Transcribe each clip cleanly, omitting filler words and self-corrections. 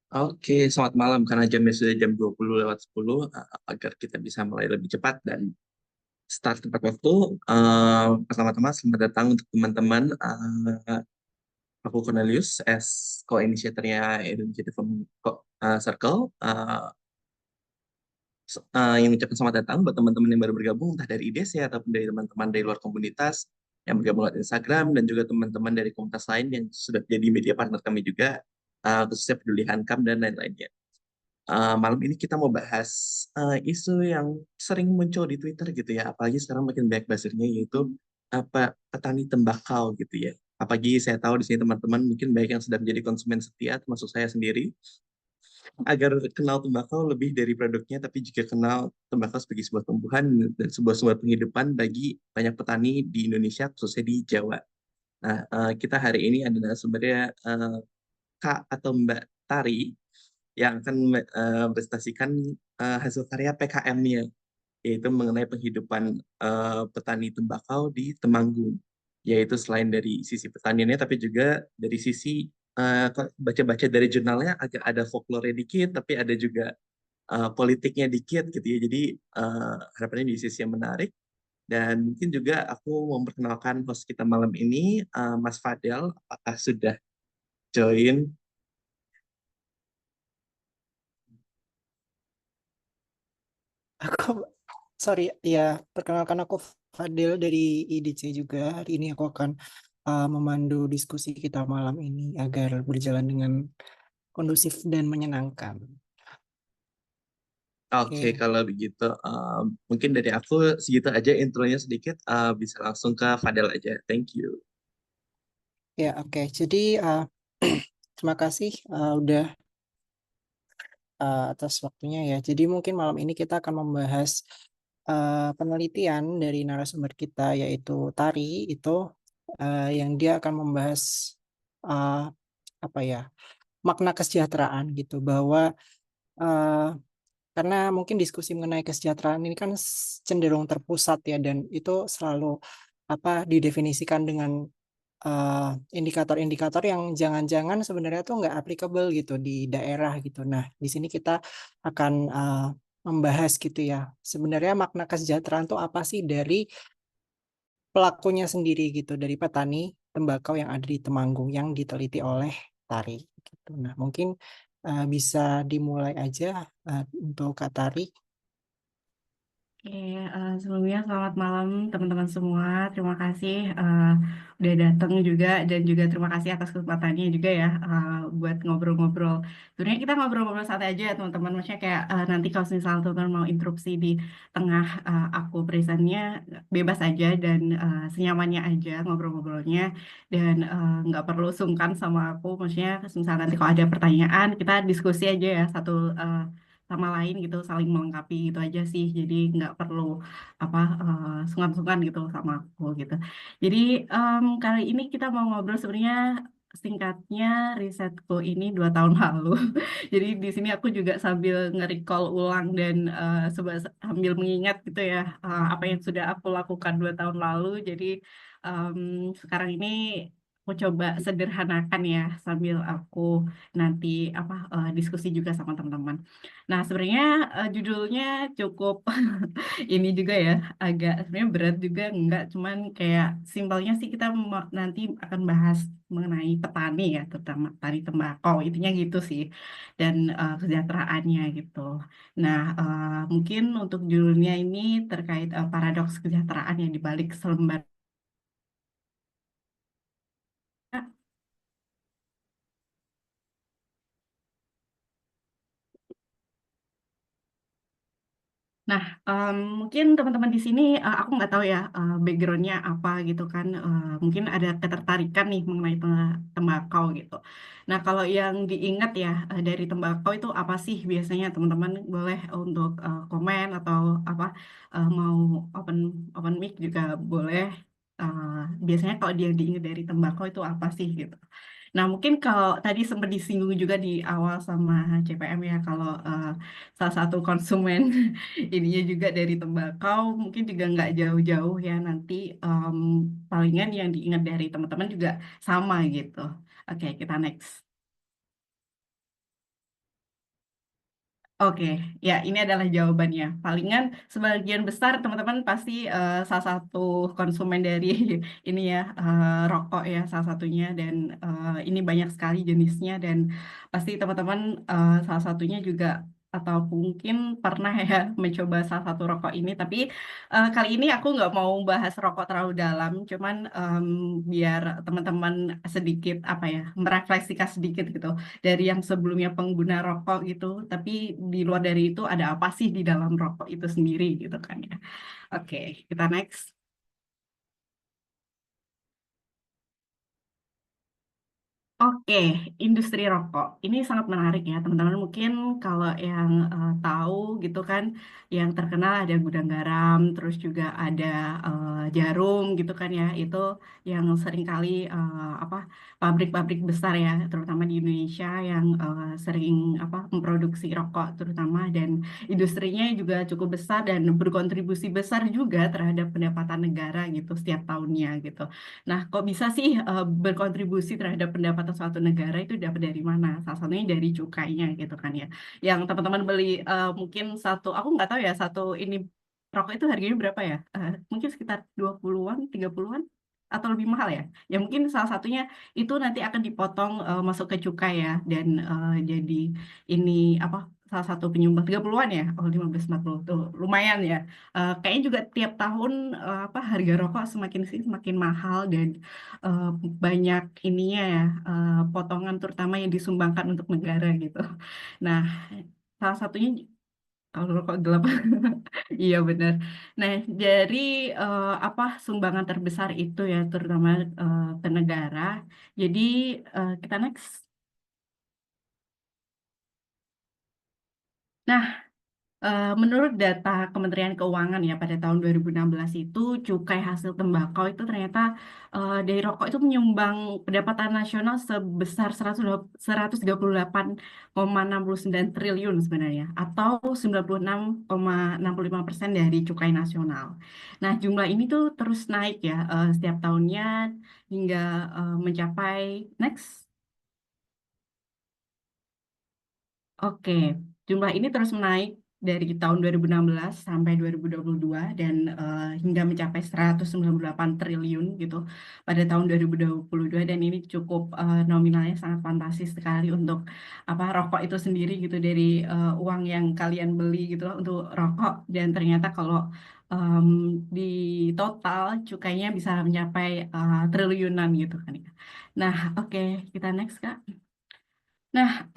Oke, selamat malam. Karena jamnya sudah jam 20 lewat 10, agar kita bisa mulai lebih cepat dan start tepat waktu. Pertama-tama selamat datang untuk teman-teman. Aku Cornelius, as co-initiatornya Indonesia Development Circle. Yang mengucapkan selamat datang buat teman-teman yang baru bergabung, entah dari IDC ataupun dari teman-teman dari luar komunitas yang bergabung lewat Instagram, dan juga teman-teman dari komunitas lain yang sudah jadi media partner kami juga, khususnya Peduli Hankam dan lain-lainnya. Malam ini kita mau bahas isu yang sering muncul di Twitter gitu ya, apalagi sekarang makin banyak buzzernya, yaitu apa, petani tembakau gitu ya. Apalagi saya tahu di sini teman-teman mungkin banyak yang sudah menjadi konsumen setia, termasuk saya sendiri, agar kenal tembakau lebih dari produknya, tapi juga kenal tembakau sebagai sebuah tumbuhan dan sebuah sumber penghidupan bagi banyak petani di Indonesia, khususnya di Jawa. Nah, kita hari ini adalah sebenarnya Kak atau Mbak Tari yang akan presentasikan hasil karya PKM-nya, yaitu mengenai penghidupan petani tembakau di Temanggung. Yaitu selain dari sisi pertaniannya, tapi juga dari sisi baca-baca dari jurnalnya agak ada folklore dikit, tapi ada juga politiknya dikit gitu ya. Jadi harapannya di sisi yang menarik. Dan mungkin juga aku memperkenalkan host kita malam ini, Mas Fadel, apakah sudah join? Aku, sorry, ya, perkenalkan aku Fadil dari IDC juga. Hari ini aku akan memandu diskusi kita malam ini agar berjalan dengan kondusif dan menyenangkan. Oke, Oke, kalau begitu mungkin dari aku segitu aja intronya sedikit. Bisa langsung ke Fadel aja. Thank you. ya, oke. Jadi, terima kasih udah atas waktunya ya. Jadi mungkin malam ini kita akan membahas penelitian dari narasumber kita yaitu Tari itu yang dia akan membahas uh, apa ya, makna kesejahteraan gitu, bahwa eh, karena mungkin diskusi mengenai kesejahteraan ini kan cenderung terpusat ya, dan itu selalu didefinisikan dengan indikator-indikator yang jangan-jangan sebenarnya tuh nggak applicable gitu di daerah gitu. Nah, di sini kita akan membahas gitu ya, sebenarnya makna kesejahteraan tuh apa sih dari pelakunya sendiri gitu, dari petani tembakau yang ada di Temanggung yang diteliti oleh Tari gitu. Nah, mungkin bisa dimulai aja untuk Kak Tari. Oke, sebelumnya selamat malam teman-teman semua. Terima kasih udah datang juga, dan juga terima kasih atas kesempatannya juga ya buat ngobrol-ngobrol. Sebenarnya kita ngobrol-ngobrol santai aja ya teman-teman. Maksudnya kayak nanti kalau misalnya teman-teman mau interupsi di tengah aku presentnya, bebas aja dan senyamannya aja ngobrol-ngobrolnya, dan nggak perlu sungkan sama aku. Maksudnya misalnya nanti kalau ada pertanyaan kita diskusi aja ya, satu sama lain gitu, saling melengkapi gitu aja sih. Jadi nggak perlu sungkan-sungkan gitu sama aku gitu. Jadi kali ini kita mau ngobrol sebenarnya singkatnya, risetku ini 2 tahun lalu. Jadi di sini aku juga sambil nge-recall ulang dan sambil mengingat gitu ya apa yang sudah aku lakukan 2 tahun lalu. Jadi em, sekarang ini aku coba sederhanakan ya, sambil aku nanti diskusi juga sama teman-teman. Nah, sebenarnya judulnya cukup ini juga ya, agak sebenarnya berat juga enggak, cuman kayak simpelnya sih kita nanti akan bahas mengenai petani ya, terutama petani tembakau, intinya gitu sih, dan kesejahteraannya gitu. Nah, mungkin untuk judulnya ini terkait paradoks kesejahteraan yang dibalik selembar. Nah, mungkin teman-teman di sini, aku nggak tahu ya backgroundnya apa gitu kan. Mungkin ada ketertarikan nih mengenai tembakau gitu. Nah, kalau yang diingat ya dari tembakau itu apa sih biasanya, teman-teman boleh untuk komen atau mau open open mic juga boleh. Eh, Biasanya kalau dia diingat dari tembakau itu apa sih gitu. Nah, mungkin kalau tadi sempat disinggung juga di awal sama CPM ya, kalau salah satu konsumen ininya juga dari tembakau, mungkin juga nggak jauh-jauh ya nanti, em, palingan yang diingat dari teman-teman juga sama gitu. Oke, kita next. Oke, ya ini adalah jawabannya. Palingan sebagian besar teman-teman pasti salah satu konsumen dari ini ya, rokok ya salah satunya, dan ini banyak sekali jenisnya, dan pasti teman-teman salah satunya juga atau mungkin pernah ya mencoba salah satu rokok ini. Tapi kali ini aku nggak mau bahas rokok terlalu dalam, cuman biar teman-teman sedikit apa ya, merefleksikan sedikit gitu dari yang sebelumnya pengguna rokok gitu, tapi di luar dari itu ada apa sih di dalam rokok itu sendiri gitu kan ya. Oke, kita next. Oke, industri rokok ini sangat menarik ya teman-teman. Mungkin kalau yang tahu gitu kan, yang terkenal ada Gudang Garam, terus juga ada Jarum gitu kan ya. Itu yang seringkali apa pabrik-pabrik besar ya, terutama di Indonesia yang sering apa memproduksi rokok terutama, dan industrinya juga cukup besar dan berkontribusi besar juga terhadap pendapatan negara gitu setiap tahunnya gitu. Nah, kok bisa sih berkontribusi terhadap pendapatan suatu negara itu dapat dari mana? Salah satunya dari cukainya gitu kan ya. Yang teman-teman beli mungkin satu, aku nggak tahu ya, satu ini rokok itu harganya berapa ya? Mungkin sekitar 20-an, 30-an atau lebih mahal ya. Ya mungkin salah satunya itu nanti akan dipotong masuk ke cukai ya, dan jadi ini apa salah satu penyumbang 30-an ya. Oh, 15-40 tuh lumayan ya. Kayaknya juga tiap tahun apa harga rokok semakin sini semakin mahal, dan eh, banyak ininya ya, potongan terutama yang disumbangkan untuk negara gitu. Nah, salah satunya kalau rokok gelap, iya benar. Nah, dari apa sumbangan terbesar itu ya, terutama ke negara. Jadi kita next. Nah, menurut data Kementerian Keuangan ya pada tahun 2016 itu cukai hasil tembakau itu ternyata dari rokok itu menyumbang pendapatan nasional sebesar 138,69 triliun sebenarnya, atau 96,65% dari cukai nasional. Nah, jumlah ini tuh terus naik ya setiap tahunnya hingga mencapai next. Oke, jumlah ini terus menaik dari tahun 2016 sampai 2022, dan hingga mencapai 198 triliun gitu pada tahun 2022, dan ini cukup nominalnya sangat fantastis sekali untuk apa rokok itu sendiri gitu, dari uang yang kalian beli gitu loh untuk rokok, dan ternyata kalau em, di total cukainya bisa mencapai triliunan gitu kan ya. Nah, oke, kita next Kak. Nah,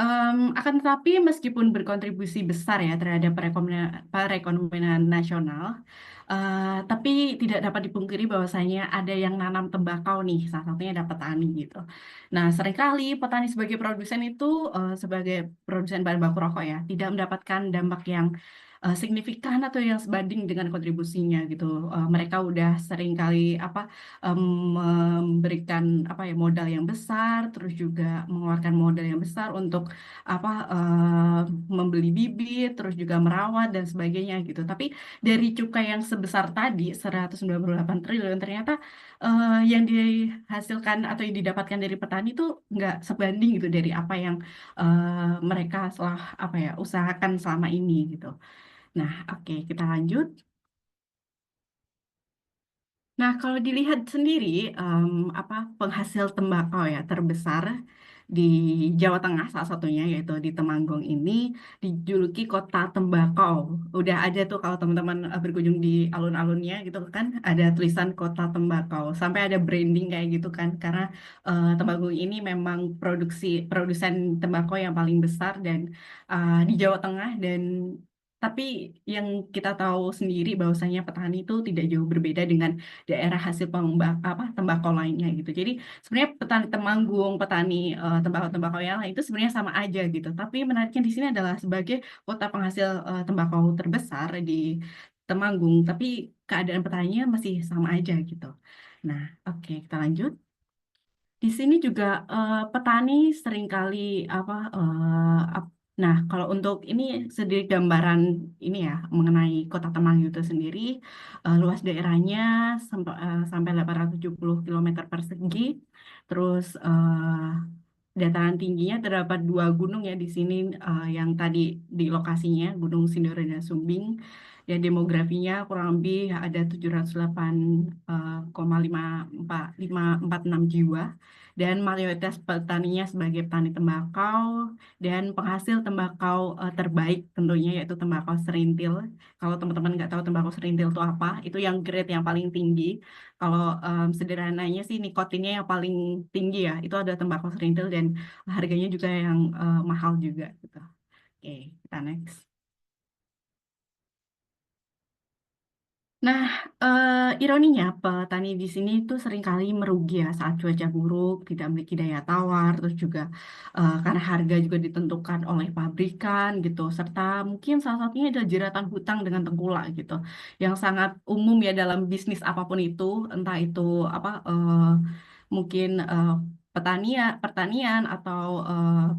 akan tetapi meskipun berkontribusi besar ya terhadap perekonomian nasional, tapi tidak dapat dipungkiri bahwasanya ada yang nanam tembakau nih, salah satunya ada petani gitu. Nah, seringkali petani sebagai produsen itu, sebagai produsen bahan baku rokok ya, tidak mendapatkan dampak yang signifikan atau yang sebanding dengan kontribusinya gitu. Mereka udah seringkali apa em, memberikan apa ya modal yang besar, terus juga mengeluarkan modal yang besar untuk apa membeli bibit, terus juga merawat dan sebagainya gitu. Tapi dari cukai yang sebesar tadi 198 triliun, ternyata yang dihasilkan atau yang didapatkan dari petani itu nggak sebanding gitu dari apa yang mereka setelah apa ya usahakan selama ini gitu. Nah, oke, kita lanjut. Nah, kalau dilihat sendiri, apa penghasil tembakau ya terbesar di Jawa Tengah salah satunya yaitu di Temanggung ini dijuluki kota tembakau. Udah ada tuh kalau teman-teman berkunjung di alun-alunnya gitu kan, ada tulisan kota tembakau. Sampai ada branding kayak gitu kan, karena Temanggung ini memang produsen tembakau yang paling besar dan di Jawa Tengah, dan tapi yang kita tahu sendiri bahwasanya petani itu tidak jauh berbeda dengan daerah hasil apa tembakau lainnya gitu. Jadi sebenarnya petani Temanggung, petani tembakau-tembakau yang lain itu sebenarnya sama aja gitu. Tapi menariknya di sini adalah sebagai kota penghasil tembakau terbesar di Temanggung, tapi keadaan petaninya masih sama aja gitu. Nah, oke, kita lanjut. Di sini juga petani seringkali apa nah, kalau untuk ini sedikit gambaran ini ya mengenai Kota Temanggung itu sendiri, luas daerahnya sampai 870 km persegi. Terus dataran tingginya terdapat dua gunung ya di sini, yang tadi di lokasinya Gunung Sindoro dan Sumbing. Dan demografinya kurang lebih ada 708,546 jiwa, dan mayoritas petaninya sebagai petani tembakau, dan penghasil tembakau terbaik tentunya yaitu tembakau serintil. Kalau teman-teman nggak tahu tembakau serintil itu apa, itu yang grade yang paling tinggi. Kalau sederhananya sih nikotinnya yang paling tinggi ya, itu ada tembakau serintil, dan harganya juga yang mahal juga gitu. Oke, kita next. Nah, ironinya petani di sini itu seringkali merugi ya saat cuaca buruk, tidak memiliki daya tawar, terus juga karena harga juga ditentukan oleh pabrikan gitu, serta mungkin salah satunya adalah jeratan hutang dengan tengkulak gitu, yang sangat umum ya dalam bisnis apapun itu, entah itu apa mungkin pertanian atau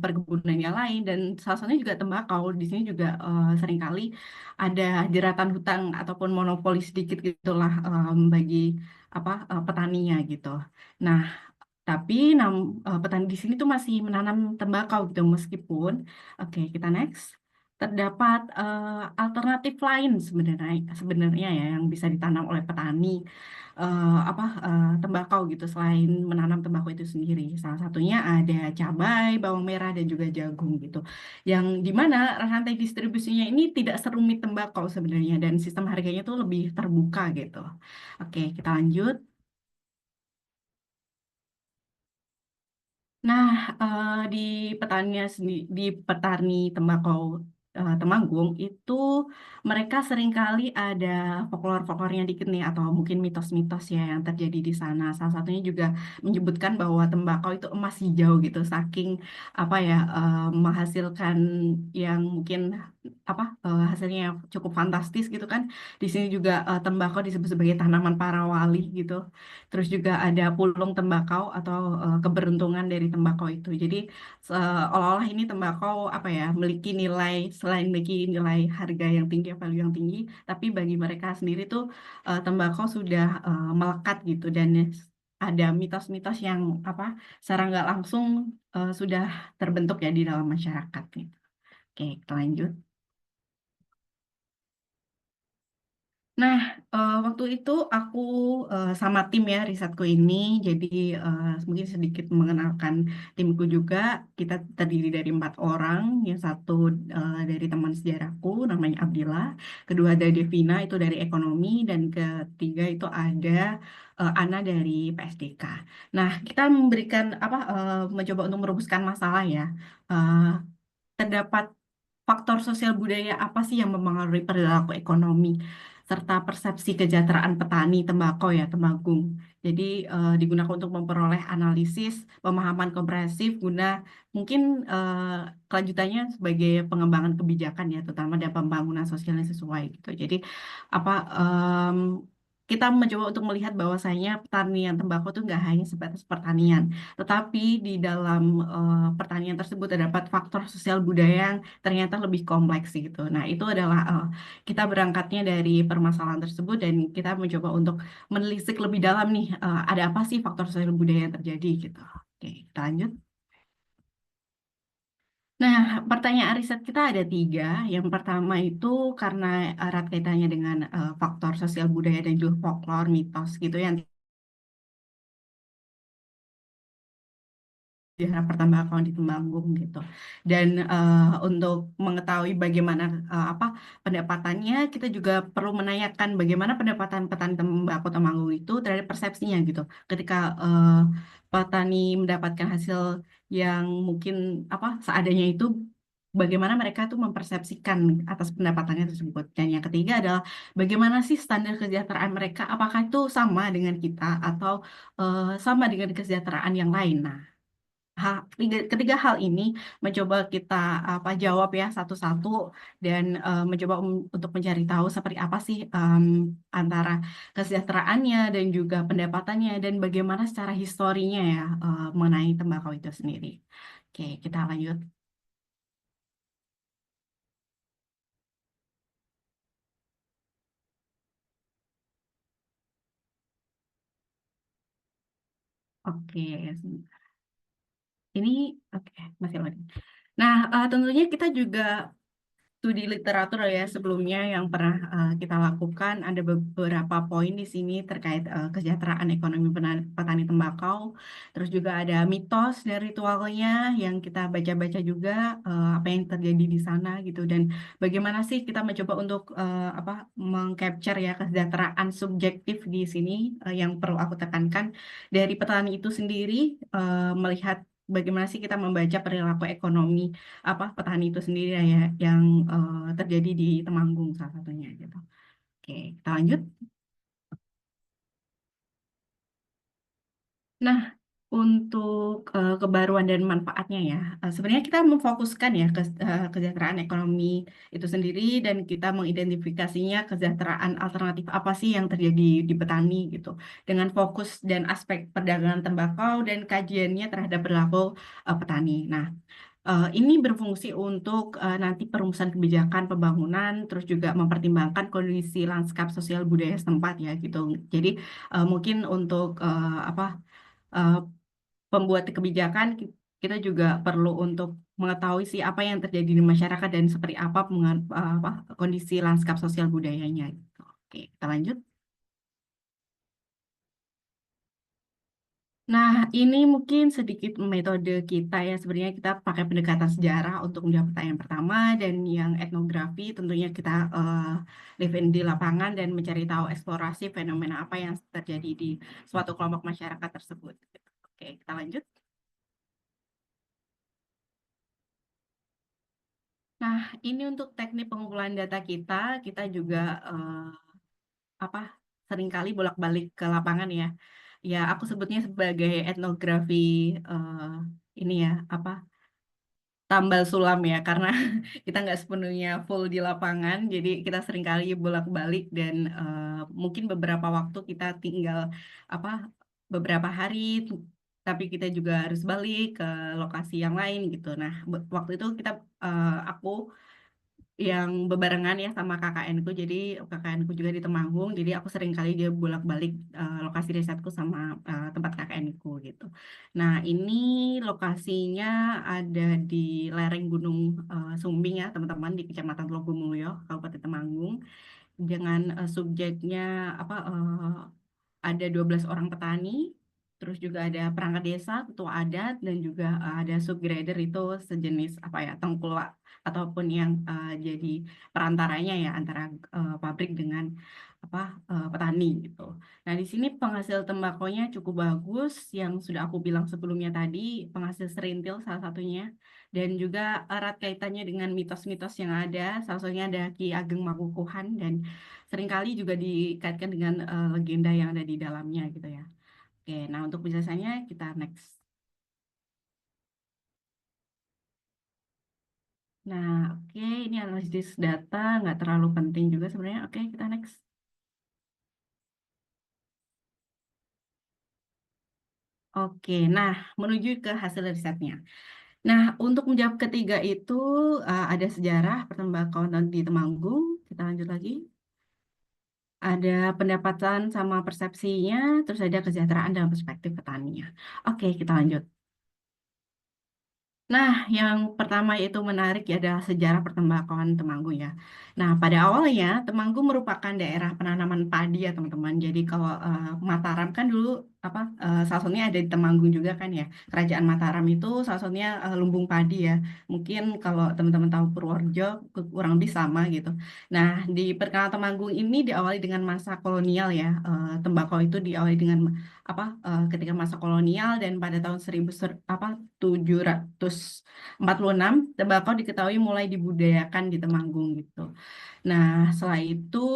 perkebunan yang lain, dan salah satunya juga tembakau. Di sini juga seringkali ada jeratan hutang ataupun monopoli sedikit gitulah bagi apa petaninya gitu. Nah, tapi petani di sini tuh masih menanam tembakau gitu meskipun, oke kita next. Terdapat alternatif lain sebenarnya sebenarnya ya yang bisa ditanam oleh petani tembakau gitu selain menanam tembakau itu sendiri. Salah satunya ada cabai, bawang merah dan juga jagung gitu. Yang dimana rantai distribusinya ini tidak serumit tembakau sebenarnya, dan sistem harganya tuh lebih terbuka gitu. Oke, kita lanjut. Nah, di di petani tembakau Temanggung itu mereka seringkali ada folklore-folklornya dikit nih, atau mungkin mitos-mitos ya yang terjadi di sana. Salah satunya juga menyebutkan bahwa tembakau itu emas hijau gitu, saking apa ya menghasilkan yang mungkin hasilnya yang cukup fantastis gitu kan. Di sini juga tembakau disebut sebagai tanaman parawali gitu. Terus juga ada pulung tembakau atau keberuntungan dari tembakau itu. Jadi seolah-olah ini tembakau apa ya, memiliki nilai, selain memiliki nilai harga yang tinggi, value yang tinggi, tapi bagi mereka sendiri tuh tembakau sudah melekat gitu, dan ada mitos-mitos yang apa secara nggak langsung sudah terbentuk ya di dalam masyarakat gitu. Oke, kita lanjut. Nah, waktu itu aku sama tim ya risetku ini, jadi mungkin sedikit mengenalkan timku juga. Kita terdiri dari 4 orang, yang satu dari teman sejarahku namanya Abdillah, kedua ada Devina itu dari ekonomi, dan ketiga itu ada Ana dari PSDK. Nah, kita memberikan mencoba untuk merumuskan masalah ya. Eh, Terdapat faktor sosial budaya apa sih yang mempengaruhi perilaku ekonomi serta persepsi kesejahteraan petani tembakau ya, Temanggung. Jadi digunakan untuk memperoleh analisis pemahaman komprehensif guna mungkin kelanjutannya sebagai pengembangan kebijakan ya, terutama dalam pembangunan sosial yang sesuai gitu. Jadi apa kita mencoba untuk melihat bahwasanya pertanian tembakau itu nggak hanya sebatas pertanian, tetapi di dalam pertanian tersebut terdapat faktor sosial budaya yang ternyata lebih kompleks gitu. Nah, itu adalah kita berangkatnya dari permasalahan tersebut, dan kita mencoba untuk menelisik lebih dalam nih, ada apa sih faktor sosial budaya yang terjadi gitu. Oke, kita lanjut. Nah, pertanyaan riset kita ada 3. Yang pertama itu karena erat kaitannya dengan faktor sosial budaya dan juga folklore, mitos gitu yang daerah pertambangan di Temanggung gitu. Dan untuk mengetahui bagaimana pendapatannya, kita juga perlu menanyakan bagaimana pendapatan petani tembakau Temanggung itu terhadap persepsinya gitu. Ketika petani mendapatkan hasil yang mungkin seadanya itu, bagaimana mereka tuh mempersepsikan atas pendapatannya tersebut. Dan yang ketiga adalah bagaimana sih standar kesejahteraan mereka, apakah itu sama dengan kita atau sama dengan kesejahteraan yang lain. Nah, ketiga hal ini mencoba kita jawab ya satu-satu, dan mencoba untuk mencari tahu seperti apa sih antara kesejahteraannya dan juga pendapatannya, dan bagaimana secara historinya ya mengenai tembakau itu sendiri. Oke, kita lanjut. Oke, Ini oke, masih loading. Nah, tentunya kita juga studi literatur ya sebelumnya yang pernah kita lakukan, ada beberapa poin di sini terkait kesejahteraan ekonomi petani tembakau, terus juga ada mitos dan ritualnya yang kita baca-baca juga, apa yang terjadi di sana gitu, dan bagaimana sih kita mencoba untuk apa mengcapture ya kesejahteraan subjektif di sini, yang perlu aku tekankan dari petani itu sendiri, melihat bagaimana sih kita membaca perilaku ekonomi apa petani itu sendiri ya yang terjadi di Temanggung salah satunya gitu. Oke, kita lanjut. Nah, untuk kebaruan dan manfaatnya ya, sebenarnya kita memfokuskan ya ke kesejahteraan ekonomi itu sendiri dan kita mengidentifikasinya kesejahteraan alternatif apa sih yang terjadi di petani gitu, dengan fokus dan aspek perdagangan tembakau dan kajiannya terhadap perilaku petani. Nah, ini berfungsi untuk nanti perumusan kebijakan pembangunan, terus juga mempertimbangkan kondisi lanskap sosial budaya setempat ya gitu. Jadi mungkin untuk apa eh, pembuat kebijakan kita juga perlu untuk mengetahui sih apa yang terjadi di masyarakat dan seperti apa, apa kondisi lanskap sosial budayanya gitu. Oke, kita lanjut. Nah, ini mungkin sedikit metode kita ya. Sebenarnya kita pakai pendekatan sejarah untuk menjawab pertanyaan pertama, dan yang etnografi tentunya kita live in di lapangan dan mencari tahu eksplorasi fenomena apa yang terjadi di suatu kelompok masyarakat tersebut. Oke, kita lanjut. Nah, ini untuk teknik pengumpulan data kita juga apa seringkali bolak-balik ke lapangan ya. Ya, aku sebutnya sebagai etnografi ini ya, apa tambal sulam ya, karena kita nggak sepenuhnya full di lapangan, jadi kita seringkali bolak-balik dan mungkin beberapa waktu kita tinggal apa beberapa hari, tapi kita juga harus balik ke lokasi yang lain gitu. Nah, waktu itu aku yang bebarengan ya sama KKN-ku, jadi KKN-ku juga di Temanggung, jadi aku sering kali dia bolak-balik lokasi risetku sama tempat KKN-ku gitu. Nah, ini lokasinya ada di lereng Gunung Sumbing ya teman-teman, di Kecamatan Logomulyo, Kabupaten Temanggung, dengan subjeknya apa ada 12 orang petani, terus juga ada perangkat desa, ketua adat, dan juga ada subgrader itu sejenis apa ya, tengkulak ataupun yang jadi perantaranya ya antara pabrik dengan apa petani gitu. Nah, di sini penghasil tembakonya cukup bagus yang sudah aku bilang sebelumnya tadi, penghasil serintil salah satunya, dan juga erat kaitannya dengan mitos-mitos yang ada, salah satunya ada Ki Ageng Makukuhan, dan seringkali juga dikaitkan dengan legenda yang ada di dalamnya gitu ya. Oke, nah untuk penjelasannya kita next. Nah, oke, ini analisis data nggak terlalu penting juga sebenarnya. Oke, kita next. Oke, nah menuju ke hasil risetnya. Nah, untuk menjawab ketiga itu ada sejarah pertembakauan di Temanggung. Kita lanjut lagi. Ada pendapatan sama persepsinya, terus ada kesejahteraan dalam perspektif petaninya. Oke, kita lanjut. Nah, yang pertama itu menarik ya adalah sejarah pertembakauan Temanggung ya. Nah, pada awalnya Temanggung merupakan daerah penanaman padi ya teman-teman. Jadi kalau Mataram kan dulu apa salah satunya ada di Temanggung juga kan ya. Kerajaan Mataram itu salah satunya lumbung padi ya. Mungkin kalau teman-teman tahu Purworejo kurang lebih sama gitu. Nah, di perkenalan Temanggung ini diawali dengan masa kolonial ya. Tembakau itu diawali dengan apa ketika masa kolonial, dan pada tahun 746 tembakau diketahui mulai dibudidayakan di Temanggung gitu. Nah, setelah itu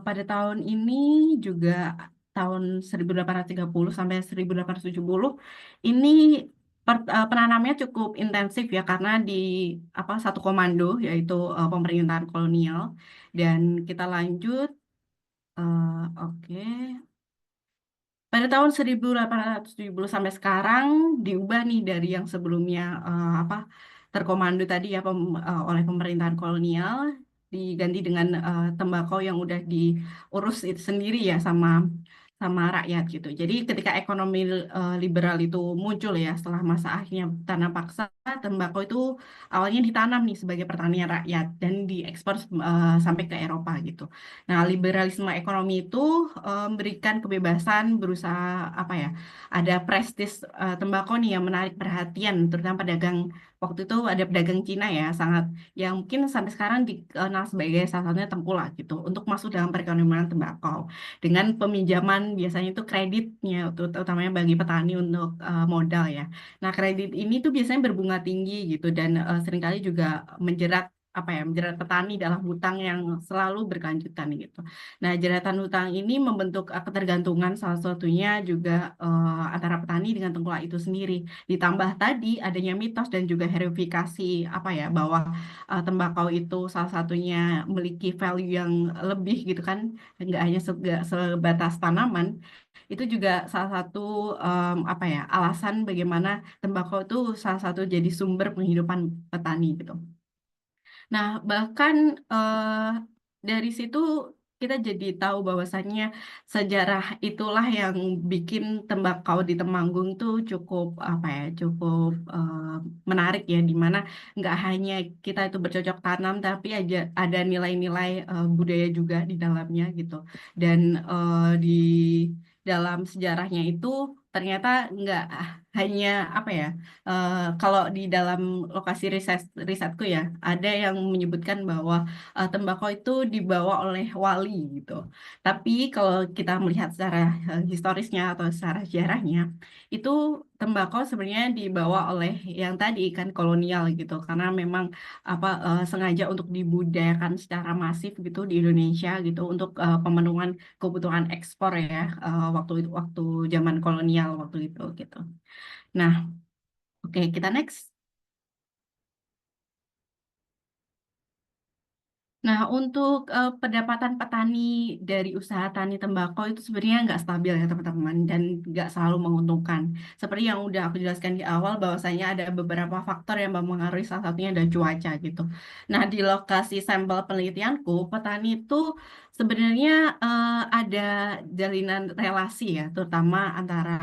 pada tahun ini juga tahun 1830 sampai 1870 ini penanamnya cukup intensif ya karena di apa satu komando yaitu pemerintahan kolonial, dan kita lanjut oke. Pada tahun 1870 sampai sekarang diubah nih dari yang sebelumnya apa terkomando tadi ya oleh pemerintahan kolonial, diganti dengan tembakau yang udah diurus itu sendiri ya sama sama rakyat gitu. Jadi ketika ekonomi liberal itu muncul ya setelah masa akhirnya tanam paksa, tembakau itu awalnya ditanam nih sebagai pertanian rakyat dan diekspor sampai ke Eropa gitu. Nah, liberalisme ekonomi itu memberikan kebebasan berusaha apa ya? Ada prestis tembakau nih yang menarik perhatian terutama pedagang. Waktu itu ada pedagang Cina ya, sangat yang mungkin sampai sekarang dikenal sebagai salah satunya tengkulak gitu untuk masuk dalam perekonomian tembakau dengan peminjaman biasanya itu kreditnya utamanya bagi petani untuk modal ya. Nah, kredit ini tuh biasanya berbunga tinggi gitu dan seringkali juga menjerat apa ya, menjerat petani dalam hutang yang selalu berkelanjutan gitu. Nah, jeratan hutang ini membentuk ketergantungan salah satunya juga antara petani dengan tengkulak itu sendiri. Ditambah tadi adanya mitos dan juga verifikasi apa ya bahwa tembakau itu salah satunya memiliki value yang lebih gitu kan, nggak hanya sebatas tanaman, itu juga salah satu apa ya alasan bagaimana tembakau itu salah satu jadi sumber penghidupan petani gitu. Nah, bahkan dari situ kita jadi tahu bahwasannya sejarah itulah yang bikin tembakau di Temanggung tuh cukup apa ya, cukup menarik ya, di mana nggak hanya kita itu bercocok tanam, tapi aja ada nilai-nilai budaya juga di dalamnya gitu. Dan di dalam sejarahnya itu ternyata nggak hanya apa ya, kalau di dalam lokasi risetku ya, ada yang menyebutkan bahwa tembakau itu dibawa oleh wali gitu. Tapi kalau kita melihat secara historisnya atau secara sejarahnya, itu tembakau sebenarnya dibawa oleh yang tadi kan kolonial gitu, karena memang apa sengaja untuk dibudidayakan secara masif gitu di Indonesia gitu untuk pemenuhan kebutuhan ekspor ya waktu zaman kolonial waktu itu gitu. Nah, oke, kita next. Nah, untuk pendapatan petani dari usaha tani tembakau itu sebenarnya nggak stabil ya teman-teman dan nggak selalu menguntungkan. Seperti yang udah aku jelaskan di awal bahwasanya ada beberapa faktor yang mempengaruhi salah satunya ada cuaca gitu. Nah, di lokasi sampel penelitianku, petani itu sebenarnya ada jalinan relasi ya, terutama antara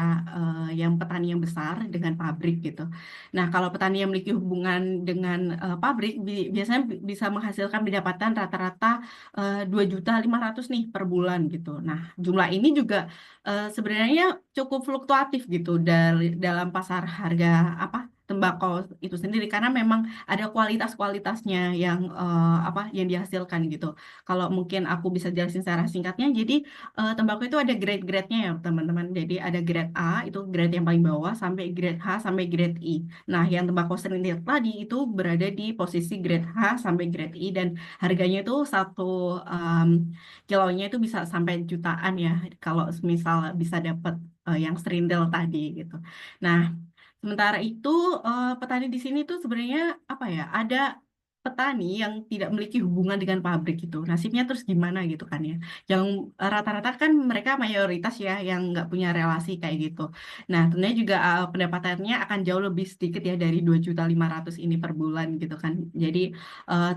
yang petani yang besar dengan pabrik gitu. Nah, kalau petani yang memiliki hubungan dengan pabrik biasanya bisa menghasilkan pendapatan rata-rata 2.500.000 nih per bulan gitu. Nah, jumlah ini juga sebenarnya cukup fluktuatif gitu dari dalam pasar harga apa tembakau itu sendiri karena memang ada kualitas-kualitasnya yang apa yang dihasilkan gitu. Kalau mungkin aku bisa jelasin secara singkatnya, jadi tembakau itu ada grade-grade-nya ya teman-teman. Jadi ada grade A itu grade yang paling bawah sampai grade H sampai grade I. Nah, yang tembakau serintil tadi itu berada di posisi grade H sampai grade I dan harganya itu satu kilonya itu bisa sampai jutaan ya kalau misal bisa dapat yang serintil tadi gitu. Nah, sementara itu petani di sini tuh sebenarnya apa ya? Ada petani yang tidak memiliki hubungan dengan pabrik itu. Nasibnya terus gimana gitu kan ya. Yang rata-rata kan mereka mayoritas ya yang nggak punya relasi kayak gitu. Nah, tentunya juga pendapatannya akan jauh lebih sedikit ya dari 2.500.000 ini per bulan gitu kan. Jadi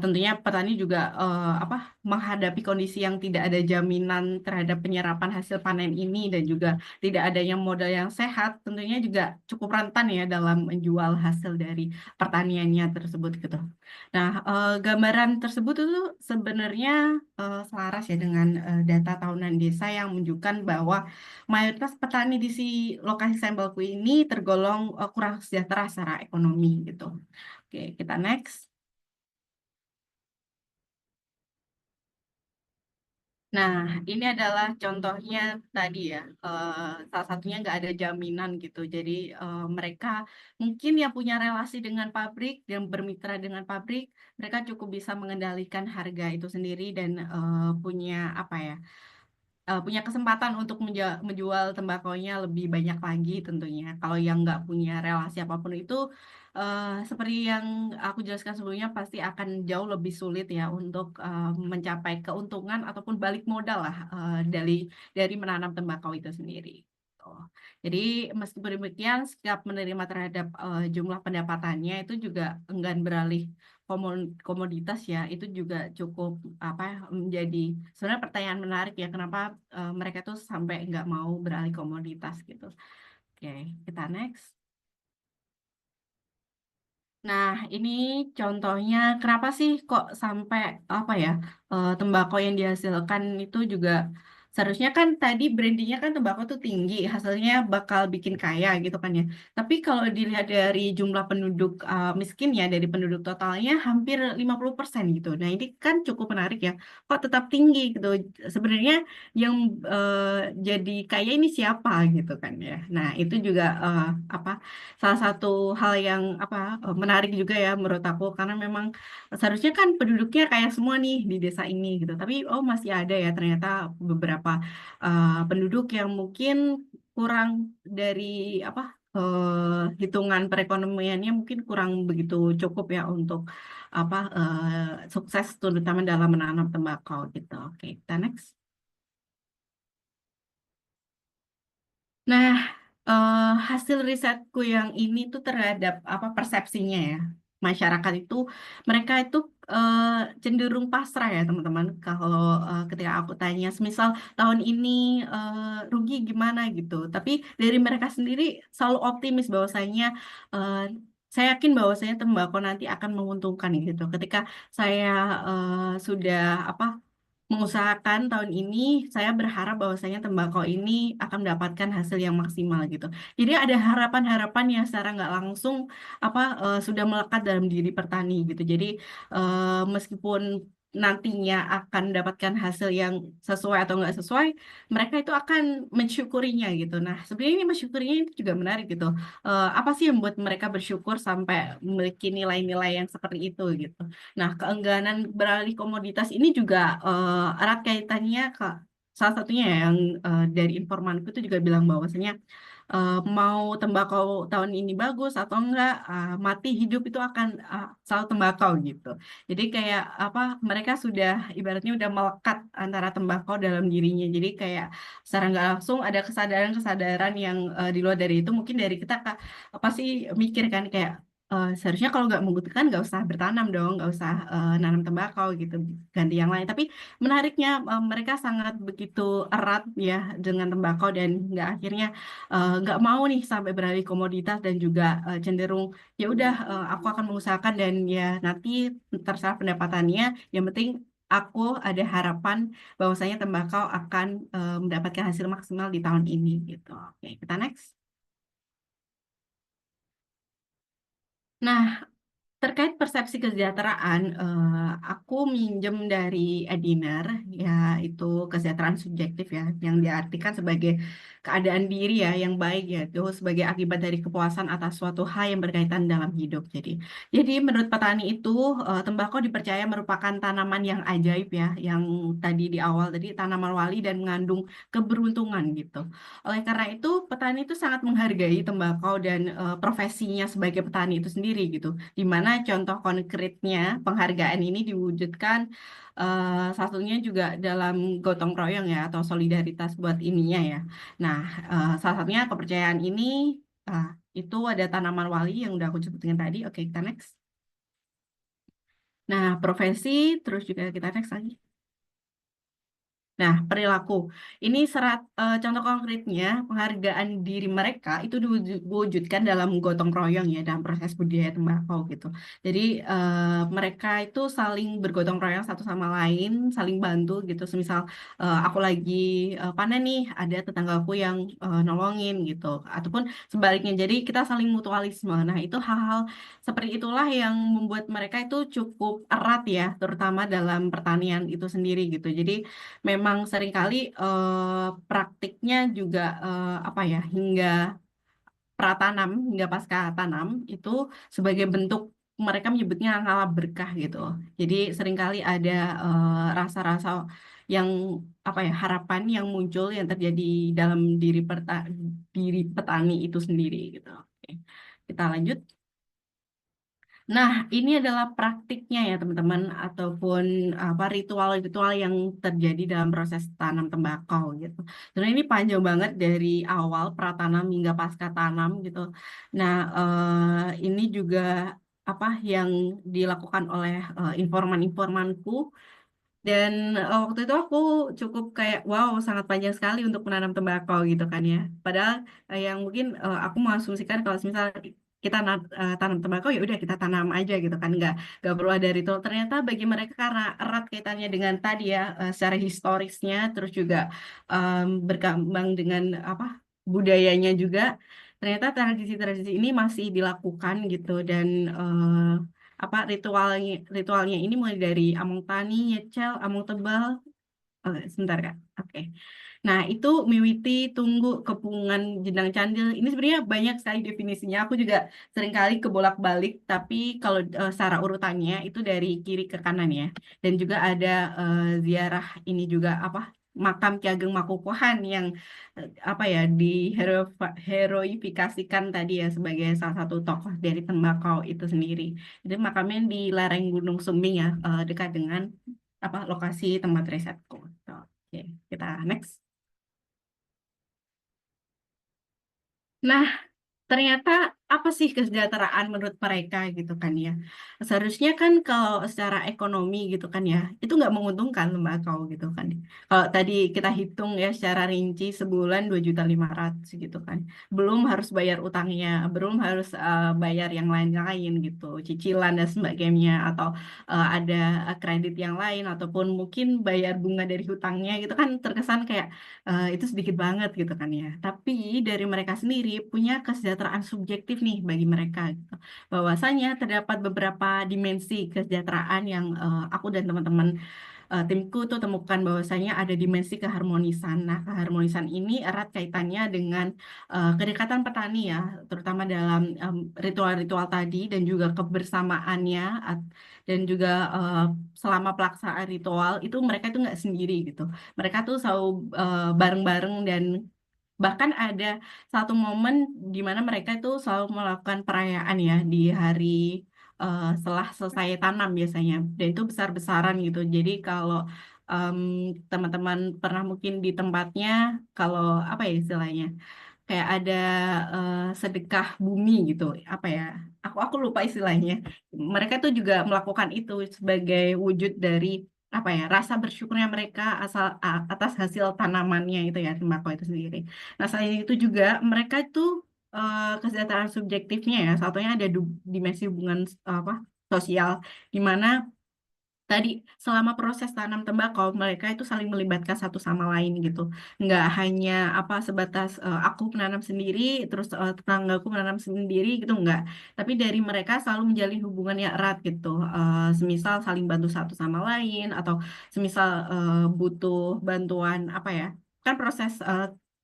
tentunya petani juga apa menghadapi kondisi yang tidak ada jaminan terhadap penyerapan hasil panen ini dan juga tidak adanya modal yang sehat, tentunya juga cukup rentan ya dalam menjual hasil dari pertaniannya tersebut gitu. Nah, gambaran tersebut itu sebenarnya selaras ya dengan data tahunan desa yang menunjukkan bahwa mayoritas petani di lokasi sampelku ini tergolong kurang sejahtera secara ekonomi gitu. Oke, kita next. Nah, ini adalah contohnya tadi ya, salah satunya nggak ada jaminan gitu. Jadi mereka mungkin yang punya relasi dengan pabrik, yang bermitra dengan pabrik, mereka cukup bisa mengendalikan harga itu sendiri dan punya apa ya, punya kesempatan untuk menjual tembakonya lebih banyak lagi tentunya. Kalau yang nggak punya relasi apapun itu, seperti yang aku jelaskan sebelumnya, pasti akan jauh lebih sulit ya untuk mencapai keuntungan ataupun balik modal lah dari menanam tembakau itu sendiri. Jadi meskipun demikian, sikap menerima terhadap jumlah pendapatannya itu juga enggan beralih komoditas ya, itu juga cukup apa menjadi sebenarnya pertanyaan menarik ya, kenapa mereka tuh sampai nggak mau beralih komoditas gitu. Oke, kita next. Nah, ini contohnya kenapa sih kok sampai apa ya tembakau yang dihasilkan itu juga seharusnya kan tadi brandingnya kan tembakau tuh tinggi, hasilnya bakal bikin kaya gitu kan ya. Tapi kalau dilihat dari jumlah penduduk miskin ya, dari penduduk totalnya hampir 50% gitu. Nah, ini kan cukup menarik ya. Kok tetap tinggi gitu. Sebenarnya yang jadi kaya ini siapa gitu kan ya. Nah, itu juga apa salah satu hal yang apa menarik juga ya menurut aku karena memang seharusnya kan penduduknya kayak semua nih di desa ini gitu tapi masih ada ya ternyata beberapa penduduk yang mungkin kurang dari apa hitungan perekonomiannya mungkin kurang begitu cukup ya untuk apa sukses terutama dalam menanam tembakau gitu. Oke, kita next. Nah, hasil risetku yang ini tuh terhadap apa persepsinya ya. Masyarakat itu mereka itu cenderung pasrah ya teman-teman. Kalau ketika aku tanya, semisal tahun ini rugi gimana gitu. Tapi dari mereka sendiri selalu optimis bahwasanya eh, saya yakin bahwasanya tembakau nanti akan menguntungkan gitu. Ketika saya sudah apa mengusahakan tahun ini, saya berharap bahwasanya tembakau ini akan mendapatkan hasil yang maksimal gitu. Jadi ada harapan-harapan yang secara nggak langsung apa sudah melekat dalam diri petani gitu. Jadi meskipun nantinya akan mendapatkan hasil yang sesuai atau nggak sesuai, mereka itu akan mensyukurinya gitu. Nah, sebenarnya ini mensyukurinya itu juga menarik gitu. Apa sih yang membuat mereka bersyukur sampai memiliki nilai-nilai yang seperti itu gitu. Nah, keengganan beralih komoditas ini juga erat kaitannya ke salah satunya ya, yang dari informanku itu juga bilang bahwasanya mau tembakau tahun ini bagus atau enggak, mati hidup itu akan selalu tembakau gitu. Jadi kayak apa mereka sudah ibaratnya udah melekat antara tembakau dalam dirinya. Jadi kayak secara nggak langsung ada kesadaran-kesadaran yang di luar dari itu mungkin dari kita pasti mikir kan kayak seharusnya kalau nggak membutuhkan nggak usah bertanam dong, nggak usah nanam tembakau gitu, ganti yang lain. Tapi menariknya mereka sangat begitu erat ya dengan tembakau dan nggak akhirnya nggak mau nih sampai beralih komoditas dan juga cenderung ya udah aku akan mengusahakan dan ya nanti terserah pendapatannya. Yang penting aku ada harapan bahwasanya tembakau akan mendapatkan hasil maksimal di tahun ini gitu. Oke, kita next. Nah, terkait persepsi kesejahteraan, aku minjem dari Ediner, yaitu kesejahteraan subjektif ya, yang diartikan sebagai keadaan diri ya yang baik ya, itu sebagai akibat dari kepuasan atas suatu hal yang berkaitan dalam hidup. Jadi menurut petani itu tembakau dipercaya merupakan tanaman yang ajaib ya, yang tadi di awal tadi tanaman wali dan mengandung keberuntungan gitu. Oleh karena itu, petani itu sangat menghargai tembakau dan profesinya sebagai petani itu sendiri gitu di mana contoh konkretnya penghargaan ini diwujudkan satunya juga dalam gotong royong ya atau solidaritas buat ininya ya. Nah, salah satunya kepercayaan ini ah, itu ada tanaman wali yang udah aku sebutin tadi. Oke, kita next. Nah, profesi terus juga kita next lagi. Nah, perilaku. Ini contoh konkretnya penghargaan diri mereka itu diwujudkan dalam gotong royong ya dalam proses budidaya tembakau gitu. Jadi mereka itu saling bergotong royong satu sama lain, saling bantu gitu. Semisal aku lagi panen nih, ada tetanggaku yang nolongin gitu. Ataupun sebaliknya. Jadi kita saling mutualisme. Nah, itu hal-hal seperti itulah yang membuat mereka itu cukup erat ya, terutama dalam pertanian itu sendiri gitu. Jadi memang seringkali praktiknya juga apa ya hingga pratanam hingga pasca tanam itu sebagai bentuk mereka menyebutnya ngalah berkah gitu. Jadi seringkali ada rasa-rasa yang apa ya harapan yang muncul yang terjadi dalam diri petani itu sendiri gitu. Oke. Kita lanjut. Nah, ini adalah praktiknya ya teman-teman, ataupun apa ritual-ritual yang terjadi dalam proses tanam tembakau gitu. Sebenarnya ini panjang banget dari awal pratanam hingga pasca tanam gitu. Nah, ini juga apa yang dilakukan oleh informan-informanku, dan waktu itu aku cukup kayak wow, sangat panjang sekali untuk menanam tembakau gitu kan ya. Padahal yang mungkin aku mengasumsikan kalau misal kita tanam tembakau ya udah kita tanam aja gitu kan, nggak perlu ada ritual. Ternyata bagi mereka karena erat kaitannya dengan tadi ya, secara historisnya, terus juga berkembang dengan apa budayanya juga. Ternyata tradisi-tradisi ini masih dilakukan gitu, dan apa ritualnya ini mulai dari among tani, nyecel, among tebal. Sebentar Kak. Oke. Nah, itu miwiti, tunggu, kepungan, jenang candil. Ini sebenarnya banyak sekali definisinya. Aku juga seringkali kebolak-balik, tapi kalau secara urutannya itu dari kiri ke kanan ya. Dan juga ada ziarah ini juga apa? Makam Ki Ageng Makukuhan yang apa ya heroifikasikan tadi ya sebagai salah satu tokoh dari tembakau itu sendiri. Jadi makamnya di lereng Gunung Sumbing ya, dekat dengan apa lokasi tempat risetku. Oke, kita next. Nah, ternyata apa sih kesejahteraan menurut mereka gitu kan ya. Seharusnya kan kalau secara ekonomi gitu kan ya, itu nggak menguntungkan tembakau gitu kan. Kalau tadi kita hitung ya secara rinci sebulan 2.500.000 gitu kan. Belum harus bayar utangnya, belum harus bayar yang lain-lain gitu, cicilan dan sebagainya, atau ada kredit yang lain, ataupun mungkin bayar bunga dari hutangnya gitu kan, terkesan kayak itu sedikit banget gitu kan ya. Tapi dari mereka sendiri punya kesejahteraan subjektif nih bagi mereka gitu. Bahwasanya terdapat beberapa dimensi kesejahteraan yang aku dan teman-teman timku tuh temukan bahwasanya ada dimensi keharmonisan. Nah, keharmonisan ini erat kaitannya dengan kedekatan petani ya, terutama dalam ritual-ritual tadi, dan juga kebersamaannya, dan juga selama pelaksanaan ritual itu mereka itu nggak sendiri gitu. Mereka tuh selalu bareng-bareng, dan bahkan ada satu momen di mana mereka itu selalu melakukan perayaan ya di hari setelah selesai tanam biasanya, dan itu besar-besaran gitu. Jadi kalau em, teman-teman pernah mungkin di tempatnya, kalau apa ya istilahnya, kayak ada sedekah bumi gitu, apa ya? Aku lupa istilahnya. Mereka tuh juga melakukan itu sebagai wujud dari apa ya, rasa bersyukurnya mereka atas hasil tanamannya itu ya, tembakau itu sendiri. Nah, selain itu juga mereka itu kesejahteraan subjektifnya ya, satunya ada dimensi hubungan apa sosial, di mana tadi selama proses tanam tembakau mereka itu saling melibatkan satu sama lain gitu, nggak hanya apa sebatas aku menanam sendiri terus tetanggaku menanam sendiri gitu, nggak, tapi dari mereka selalu menjalin hubungan yang erat gitu. Semisal saling bantu satu sama lain, atau semisal butuh bantuan apa ya, kan proses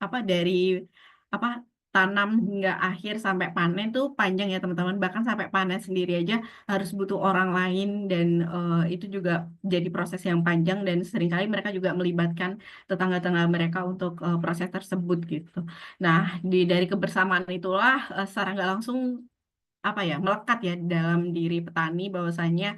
apa dari apa tanam hingga akhir sampai panen tuh panjang ya teman-teman, bahkan sampai panen sendiri aja harus butuh orang lain, dan itu juga jadi proses yang panjang, dan seringkali mereka juga melibatkan tetangga-tetangga mereka untuk proses tersebut gitu. Nah, dari kebersamaan itulah secara nggak langsung apa ya melekat ya dalam diri petani bahwasanya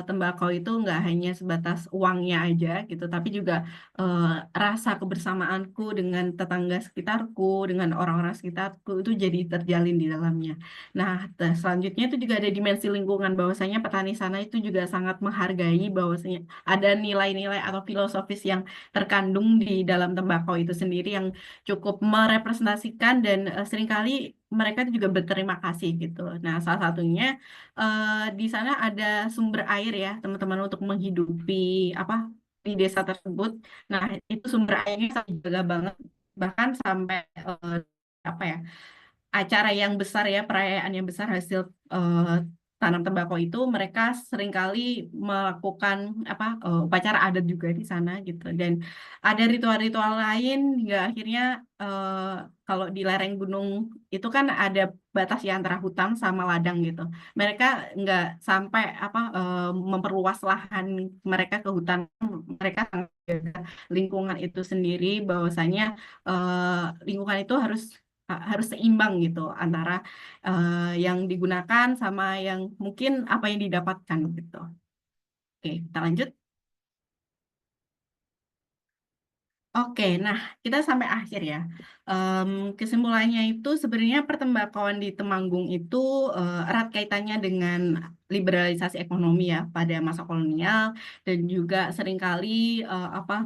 tembakau itu nggak hanya sebatas uangnya aja gitu, tapi juga eh, rasa kebersamaanku dengan tetangga sekitarku, dengan orang-orang sekitarku itu jadi terjalin di dalamnya. Nah, selanjutnya itu juga ada dimensi lingkungan, bahwasanya petani sana itu juga sangat menghargai bahwasanya ada nilai-nilai atau filosofis yang terkandung di dalam tembakau itu sendiri, yang cukup merepresentasikan, dan seringkali mereka juga berterima kasih gitu. Nah, salah satunya di sana ada sumber air ya, teman-teman, untuk menghidupi apa di desa tersebut. Nah, itu sumber airnya sangat jaga banget, bahkan sampai apa ya, acara yang besar ya, perayaan yang besar hasil tanam tembakau itu, mereka seringkali melakukan apa upacara adat juga di sana gitu, dan ada ritual-ritual lain hingga akhirnya eh, kalau di lereng gunung itu kan ada batas ya antara hutan sama ladang gitu. Mereka nggak sampai apa memperluas lahan mereka ke hutan. Mereka sangat lingkungan itu sendiri, bahwasanya lingkungan itu harus harus seimbang gitu antara yang digunakan sama yang mungkin apa yang didapatkan gitu. Oke, kita lanjut. Oke, nah kita sampai akhir ya. Kesimpulannya itu sebenarnya pertembakauan di Temanggung itu erat kaitannya dengan liberalisasi ekonomi ya pada masa kolonial dan juga seringkali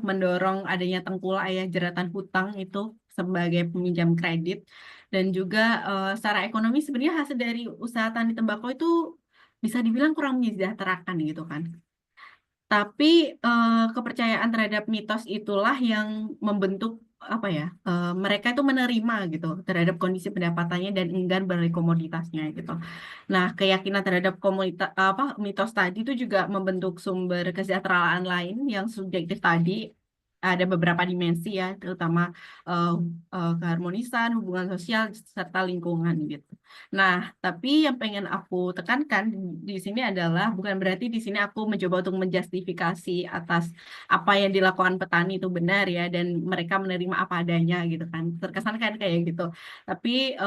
mendorong adanya tengkulak ya jeratan hutang itu sebagai peminjam kredit dan juga secara ekonomi sebenarnya hasil dari usaha tani tembakau itu bisa dibilang kurang menyejahterakan gitu kan. Tapi kepercayaan terhadap mitos itulah yang membentuk mereka itu menerima gitu terhadap kondisi pendapatannya dan enggan beli komoditasnya gitu. Nah, keyakinan terhadap mitos tadi itu juga membentuk sumber kesejahteraan lain yang subjektif tadi. Ada beberapa dimensi ya, terutama eh, keharmonisan, hubungan sosial serta lingkungan gitu. Nah, tapi yang pengen aku tekankan di sini adalah bukan berarti di sini aku mencoba untuk menjustifikasi atas apa yang dilakukan petani itu benar ya dan mereka menerima apa adanya gitu kan. Terkesan kan kayak gitu. Tapi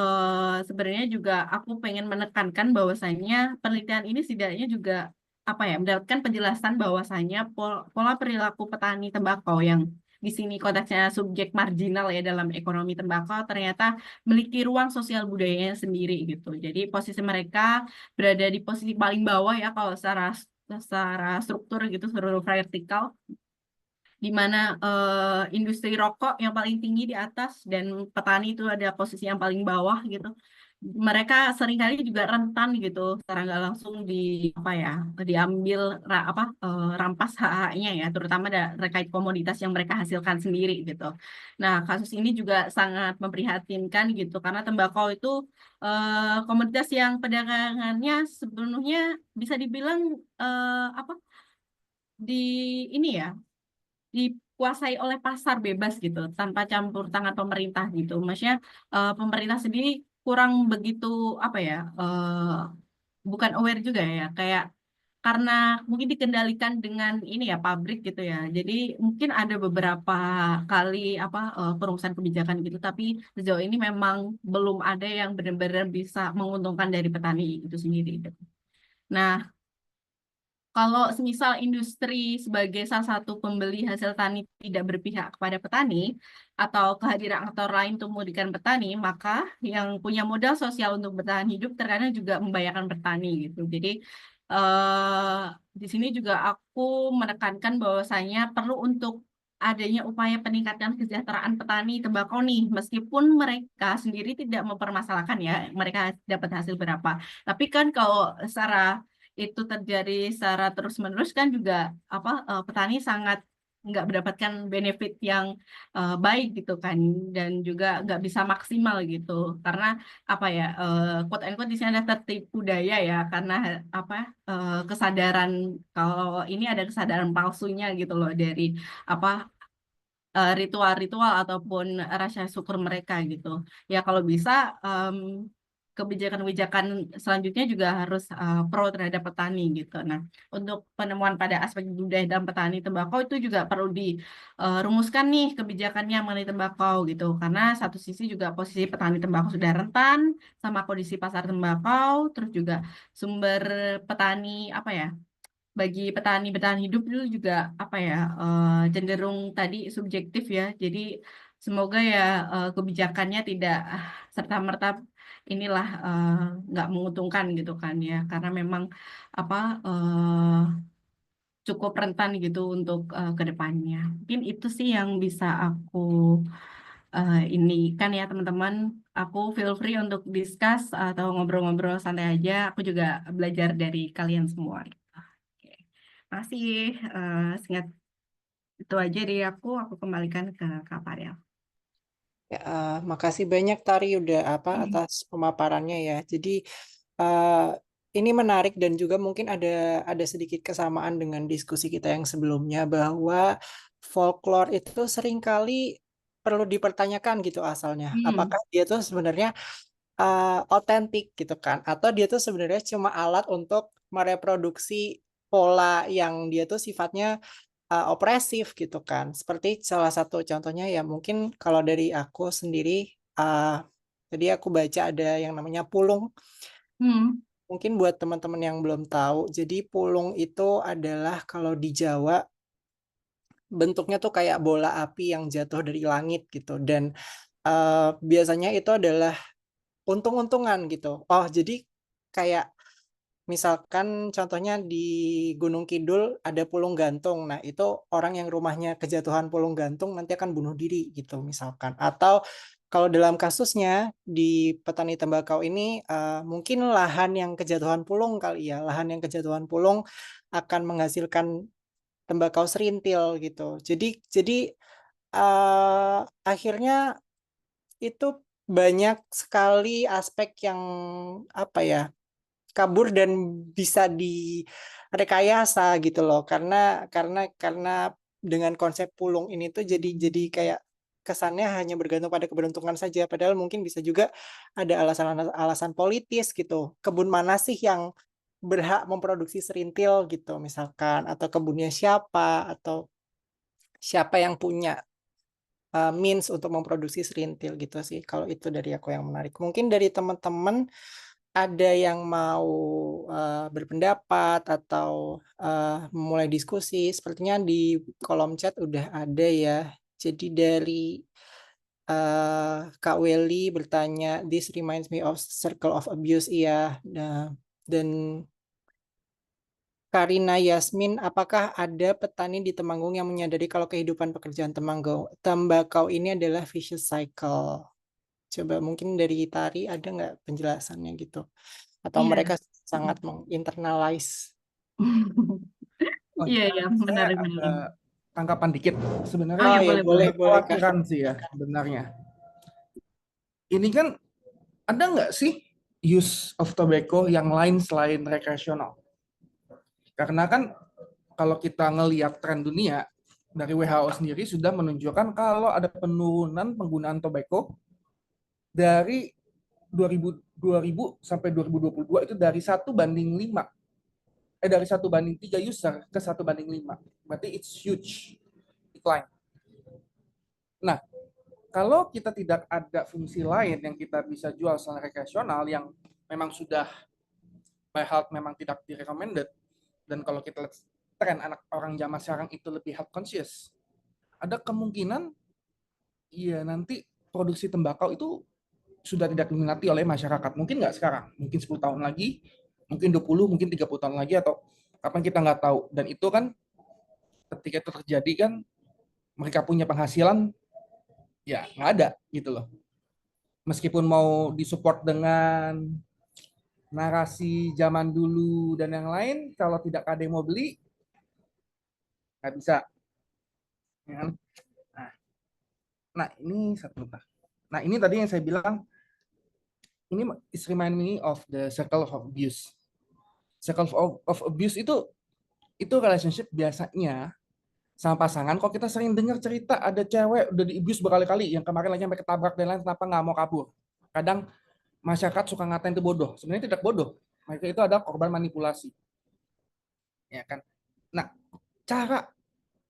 sebenarnya juga aku pengen menekankan bahwasannya penelitian ini setidaknya juga mendapatkan penjelasan bahwasannya pola perilaku petani tembakau yang di sini konteksnya subjek marginal ya dalam ekonomi tembakau ternyata memiliki ruang sosial budayanya sendiri gitu. Jadi posisi mereka berada di posisi paling bawah ya kalau secara struktur gitu, seluruh vertikal di mana industri rokok yang paling tinggi di atas dan petani itu ada posisi yang paling bawah gitu. Mereka seringkali juga rentan gitu, secara nggak langsung diambil rampas hak-haknya ya, terutama terkait komoditas yang mereka hasilkan sendiri gitu. Nah, kasus ini juga sangat memprihatinkan gitu, karena tembakau itu komoditas yang perdagangannya sepenuhnya bisa dibilang di ini ya dikuasai oleh pasar bebas gitu tanpa campur tangan pemerintah gitu. Maksudnya pemerintah sendiri kurang begitu bukan aware juga ya kayak karena mungkin dikendalikan dengan ini ya pabrik gitu ya. Jadi mungkin ada beberapa kali perumusan kebijakan gitu tapi sejauh ini memang belum ada yang benar-benar bisa menguntungkan dari petani itu sendiri gitu. Nah, kalau semisal industri sebagai salah satu pembeli hasil tani tidak berpihak kepada petani atau kehadiran aktor lain untuk memudahkan petani, maka yang punya modal sosial untuk bertahan hidup terkadang juga membahayakan petani gitu. Jadi eh, di sini juga aku menekankan bahwasanya perlu untuk adanya upaya peningkatan kesejahteraan petani tembakau nih, meskipun mereka sendiri tidak mempermasalahkan ya, mereka dapat hasil berapa. Tapi kan kalau secara itu terjadi secara terus-menerus kan juga petani sangat nggak mendapatkan benefit yang baik gitu kan dan juga nggak bisa maksimal gitu karena quote unquote di sini ada tertipu daya ya karena kesadaran kalau ini ada kesadaran palsunya gitu loh dari apa ritual-ritual ataupun rasa syukur mereka gitu. Ya kalau bisa kebijakan-kebijakan selanjutnya juga harus pro terhadap petani gitu. Nah, untuk penemuan pada aspek budaya dalam petani tembakau itu juga perlu dirumuskan nih kebijakannya mengenai tembakau gitu. Karena satu sisi juga posisi petani tembakau sudah rentan sama kondisi pasar tembakau, terus juga sumber petani bagi petani bertahan hidup itu juga cenderung tadi subjektif ya. Jadi semoga ya kebijakannya tidak serta-merta inilah nggak menguntungkan gitu kan ya. Karena memang apa eh, cukup rentan gitu untuk ke depannya. Mungkin itu sih yang bisa aku ini kan ya teman-teman. Aku feel free untuk discuss atau ngobrol-ngobrol santai aja. Aku juga belajar dari kalian semua. Oke. Makasih. Singkat itu aja dari aku kembalikan ke Kak Farel. Ya, makasih banyak Tari udah atas pemaparannya ya. Jadi eh, ini menarik dan juga mungkin ada sedikit kesamaan dengan diskusi kita yang sebelumnya bahwa folklore itu seringkali perlu dipertanyakan gitu asalnya. Hmm. Apakah dia tuh sebenarnya otentik gitu kan? Atau dia tuh sebenarnya cuma alat untuk mereproduksi pola yang dia tuh sifatnya opresif gitu kan. Seperti salah satu contohnya ya mungkin kalau dari aku sendiri uh, Tadi aku baca ada yang namanya pulung. Hmm. Mungkin buat teman-teman yang belum tahu, jadi pulung itu adalah kalau di Jawa bentuknya tuh kayak bola api yang jatuh dari langit gitu, dan biasanya itu adalah untung-untungan gitu. Oh, jadi kayak misalkan contohnya di Gunung Kidul ada pulung gantung. Nah, itu orang yang rumahnya kejatuhan pulung gantung nanti akan bunuh diri gitu misalkan. Atau kalau dalam kasusnya di petani tembakau ini mungkin lahan yang kejatuhan pulung kali ya. Lahan yang kejatuhan pulung akan menghasilkan tembakau serintil gitu. Jadi akhirnya itu banyak sekali aspek yang apa ya, kabur dan bisa direkayasa gitu loh, karena dengan konsep pulung ini tuh jadi kayak kesannya hanya bergantung pada keberuntungan saja, padahal mungkin bisa juga ada alasan politis gitu. Kebun mana sih yang berhak memproduksi serintil gitu misalkan, atau kebunnya siapa, atau siapa yang punya means untuk memproduksi serintil gitu sih. Kalau itu dari aku yang menarik. Mungkin dari teman-teman ada yang mau berpendapat atau memulai diskusi, sepertinya di kolom chat udah ada ya. Jadi dari Kak Welly bertanya, this reminds me of circle of abuse. Iya. Nah, dan Karina Yasmin, apakah ada petani di Temanggung yang menyadari kalau kehidupan pekerjaan tembakau ini adalah vicious cycle? Coba mungkin dari Tari ada nggak penjelasannya gitu? Atau Iya. mereka sangat menginternalize? Oh, Iya, iya, iya, saya menarik, ada menarik. tanggapan dikit. Sebenarnya Oh ya, Oh ya, boleh. boleh Kak. kekhawatiran sih ya sebenarnya. Ini kan ada nggak sih use of tobacco yang lain selain rekreasional? Karena kan kalau kita ngelihat tren dunia dari WHO sendiri sudah menunjukkan kalau ada penurunan penggunaan tobacco dari 2000 sampai 2022 itu dari 1:5. Dari 1:3 user ke 1:5. Berarti it's huge decline. Nah, kalau kita tidak ada fungsi lain yang kita bisa jual secara rekreasional yang memang sudah by health memang tidak direcommended, dan kalau kita lihat tren anak orang zaman sekarang itu lebih health conscious, ada kemungkinan ya nanti produksi tembakau itu sudah tidak diminati oleh masyarakat. Mungkin nggak sekarang, mungkin 10 tahun lagi, mungkin 20, mungkin 30 tahun lagi, atau kapan kita nggak tahu. Dan itu kan ketika itu terjadi kan mereka punya penghasilan ya nggak ada gitu loh. Meskipun mau disupport dengan narasi zaman dulu dan yang lain, kalau tidak ada yang mau beli nggak bisa. Nah ini satu. Nah ini tadi yang saya bilang, ini is remind me of the circle of abuse. Circle of abuse itu relationship biasanya sama pasangan. Kok kita sering dengar cerita ada cewek udah di-abuse berkali-kali, yang kemarin lagi sampai ketabrak dan lain, kenapa nggak mau kabur. Kadang masyarakat suka ngatain itu bodoh. Sebenarnya tidak bodoh. Mereka itu adalah korban manipulasi. Ya kan? Nah, cara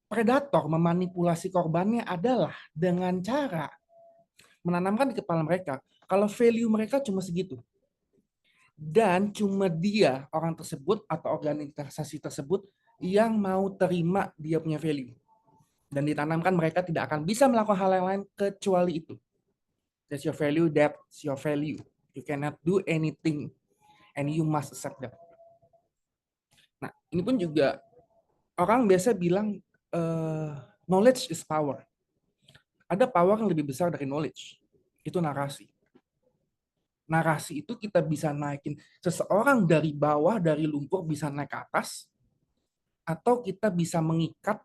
predator memanipulasi korbannya adalah dengan cara menanamkan di kepala mereka kalau value mereka cuma segitu. Dan cuma dia, orang tersebut atau organisasi tersebut yang mau terima dia punya value. Dan ditanamkan mereka tidak akan bisa melakukan hal yang lain kecuali itu. That's your value, that's your value. You cannot do anything and you must accept that. Nah, ini pun juga orang biasa bilang knowledge is power. Ada power yang lebih besar dari knowledge. Itu narasi. Narasi itu kita bisa naikin seseorang dari bawah, dari lumpur bisa naik ke atas, atau kita bisa mengikat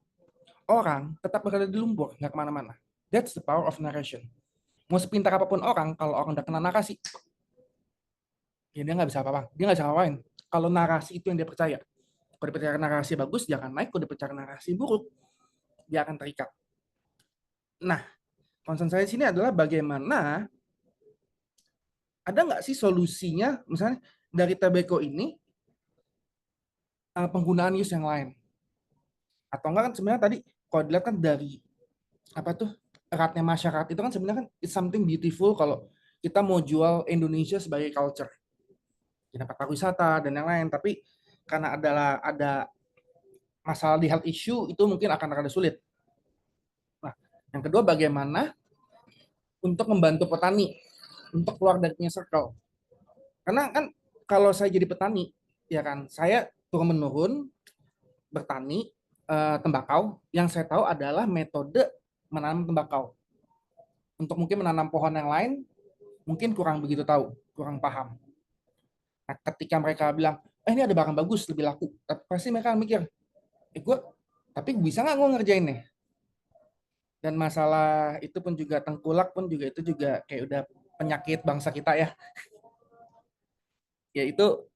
orang tetap berada di lumpur, nggak kemana-mana. That's the power of narration. Mau sepintar apapun orang, kalau orang udah kena narasi, ya dia nggak bisa apa-apa. Dia nggak bisa ngapain. Kalau narasi itu yang dia percaya. Kalau dia percaya narasi bagus, dia akan naik. Kalau dia percaya narasi buruk, dia akan terikat. Nah, concern saya di sini adalah bagaimana, ada nggak sih solusinya, misalnya dari tobacco ini, penggunaan use yang lain. Atau enggak kan sebenarnya tadi, kalau dilihat kan dari, apa tuh, eratnya masyarakat itu kan sebenarnya kan it's something beautiful kalau kita mau jual Indonesia sebagai culture, kita pariwisata dan yang lain, tapi karena ada masalah di health issue itu mungkin akan rada sulit. Nah, yang kedua bagaimana untuk membantu petani untuk keluar dari punya circle. Karena kan kalau saya jadi petani, ya kan, saya turun menurun bertani tembakau. Yang saya tahu adalah metode menanam tembakau. Untuk mungkin menanam pohon yang lain, mungkin kurang begitu tahu, kurang paham. Nah, ketika mereka bilang, ini ada barang bagus, lebih laku, pasti mereka mikir, tapi bisa nggak gue ngerjain nih? Dan masalah itu pun juga tengkulak pun juga itu juga kayak udah penyakit bangsa kita ya. Ya itu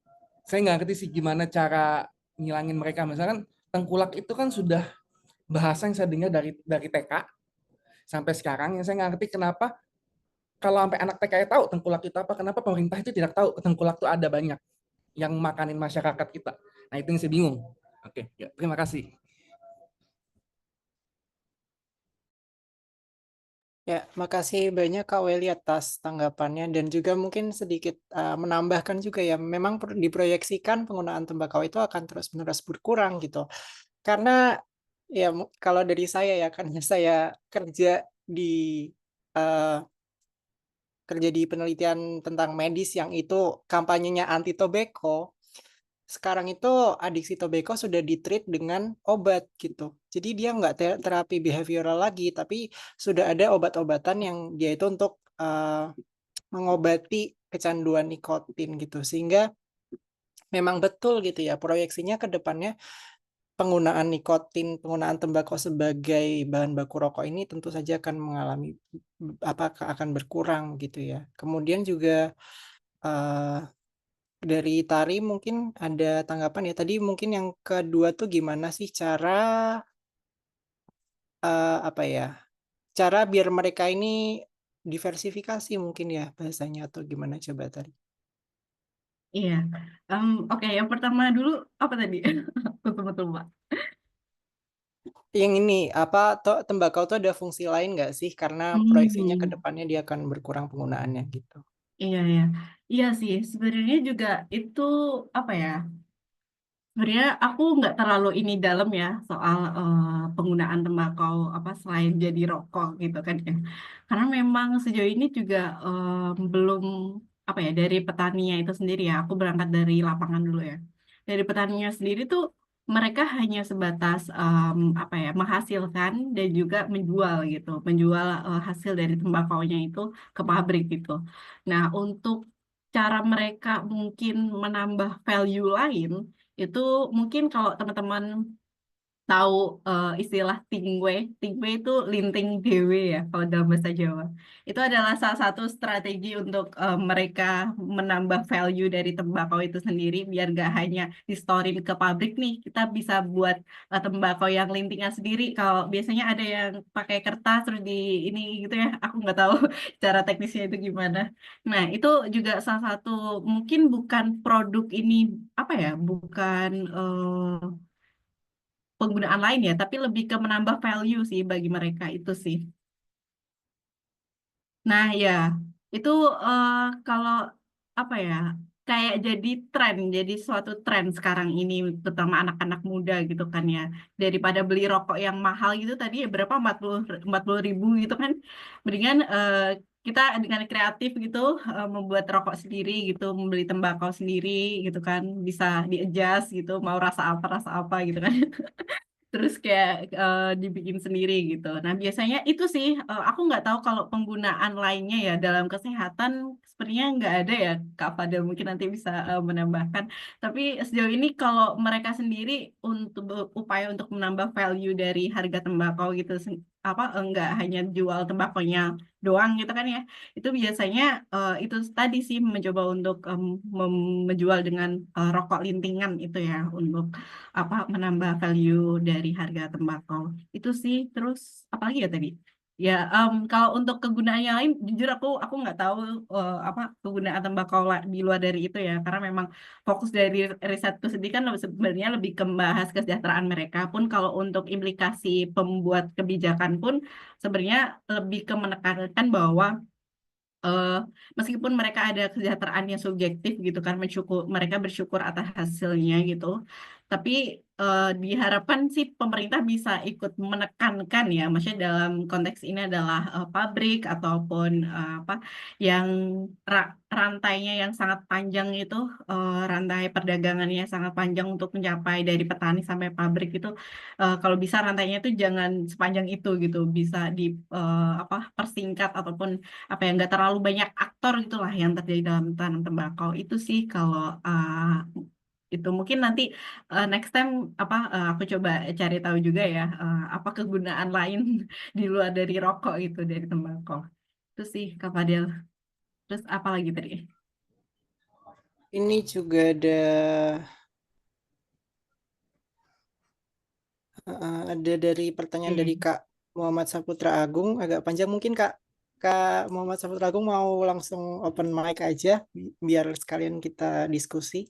saya nggak ngerti sih gimana cara ngilangin mereka. Misalkan tengkulak itu kan sudah bahasa yang saya dengar dari TK sampai sekarang, yang saya nggak ngerti kenapa kalau sampai anak TK tahu tengkulak itu apa, kenapa pemerintah itu tidak tahu tengkulak itu ada banyak yang makanin masyarakat kita. Nah itu yang saya bingung. Oke, ya, terima kasih. Ya, makasih banyak Kak Welly atas tanggapannya dan juga mungkin sedikit menambahkan juga ya, memang diproyeksikan penggunaan tembakau itu akan terus-menerus berkurang gitu. Karena ya kalau dari saya ya, karena saya kerja di penelitian tentang medis yang itu kampanyenya anti tobacco. Sekarang itu adiksi tobacco sudah di-treat dengan obat gitu. Jadi dia nggak terapi behavioral lagi, tapi sudah ada obat-obatan yang dia itu untuk mengobati kecanduan nikotin gitu. Sehingga memang betul gitu ya, proyeksinya ke depannya penggunaan nikotin, penggunaan tembakau sebagai bahan baku rokok ini tentu saja akan mengalami akan berkurang gitu ya. Kemudian juga dari Tari mungkin ada tanggapan ya. Tadi mungkin yang kedua tuh gimana sih cara cara biar mereka ini diversifikasi mungkin ya bahasanya atau gimana coba Tari? Iya. Oke, yang pertama dulu apa tadi? Betul-betul, Pak. Yang ini tembakau tuh ada fungsi lain nggak sih? Karena proyeksinya ke depannya dia akan berkurang penggunaannya gitu. Iya, iya. Iya sih, sebenarnya juga itu apa ya? Sebenarnya aku nggak terlalu ini dalam ya soal penggunaan tembakau selain jadi rokok gitu kan ya. Karena memang sejauh ini juga belum dari petaninya itu sendiri ya. Aku berangkat dari lapangan dulu ya. Dari petaninya sendiri tuh mereka hanya sebatas menghasilkan dan juga menjual gitu, menjual hasil dari tembakaunya itu ke pabrik gitu. Nah, untuk cara mereka mungkin menambah value lain itu mungkin kalau teman-teman tahu istilah tingwe itu linting dewe ya kalau dalam bahasa Jawa. Itu adalah salah satu strategi untuk mereka menambah value dari tembakau itu sendiri biar gak hanya distorin ke pabrik nih. Kita bisa buat tembakau yang lintingnya sendiri. Kalau biasanya ada yang pakai kertas terus di ini gitu ya. Aku nggak tahu cara teknisnya itu gimana. Nah, itu juga salah satu mungkin bukan produk ini bukan penggunaan lain ya, tapi lebih ke menambah value sih bagi mereka itu sih. Nah ya, itu kalau kayak jadi tren, jadi suatu tren sekarang ini, terutama anak-anak muda gitu kan ya. Daripada beli rokok yang mahal gitu tadi ya berapa 40 ribu gitu kan, mendingan kita dengan kreatif gitu membuat rokok sendiri gitu, membeli tembakau sendiri gitu kan, bisa di-adjust gitu, mau rasa apa gitu kan. Terus kayak dibikin sendiri gitu. Nah biasanya itu sih aku nggak tahu kalau penggunaan lainnya ya dalam kesehatan sepertinya nggak ada ya Kak Fadel, mungkin nanti bisa menambahkan. Tapi sejauh ini kalau mereka sendiri untuk upaya untuk menambah value dari harga tembakau gitu enggak hanya jual tembakonya doang gitu kan ya. Itu biasanya itu tadi sih mencoba untuk menjual dengan rokok lintingan itu ya untuk menambah value dari harga tembakau itu sih. Terus apalagi ya tadi ya kalau untuk kegunaan yang lain jujur aku nggak tahu kegunaan tembakau di luar dari itu ya, karena memang fokus dari risetku sendiri kan sebenarnya lebih ke membahas kesejahteraan mereka. Pun kalau untuk implikasi pembuat kebijakan pun sebenarnya lebih ke menekankan bahwa meskipun mereka ada kesejahteraan yang subjektif gitu kan, mereka bersyukur atas hasilnya gitu, tapi diharapkan sih pemerintah bisa ikut menekankan ya, maksudnya dalam konteks ini adalah pabrik ataupun apa yang rantainya yang sangat panjang itu, rantai perdagangannya sangat panjang untuk mencapai dari petani sampai pabrik itu, kalau bisa rantainya itu jangan sepanjang itu gitu, bisa di apa persingkat ataupun apa ya, nggak terlalu banyak aktor gitulah yang terjadi dalam tanam tembakau itu sih. Kalau itu mungkin nanti next time apa aku coba cari tahu juga ya, apa kegunaan lain di luar dari rokok itu, dari tembakau. Itu sih Kak Fadil. Terus apa lagi tadi? Ini juga ada dari pertanyaan dari Kak Muhammad Saputra Agung, agak panjang mungkin Kak Muhammad Saputra Agung mau langsung open mic aja biar sekalian kita diskusi.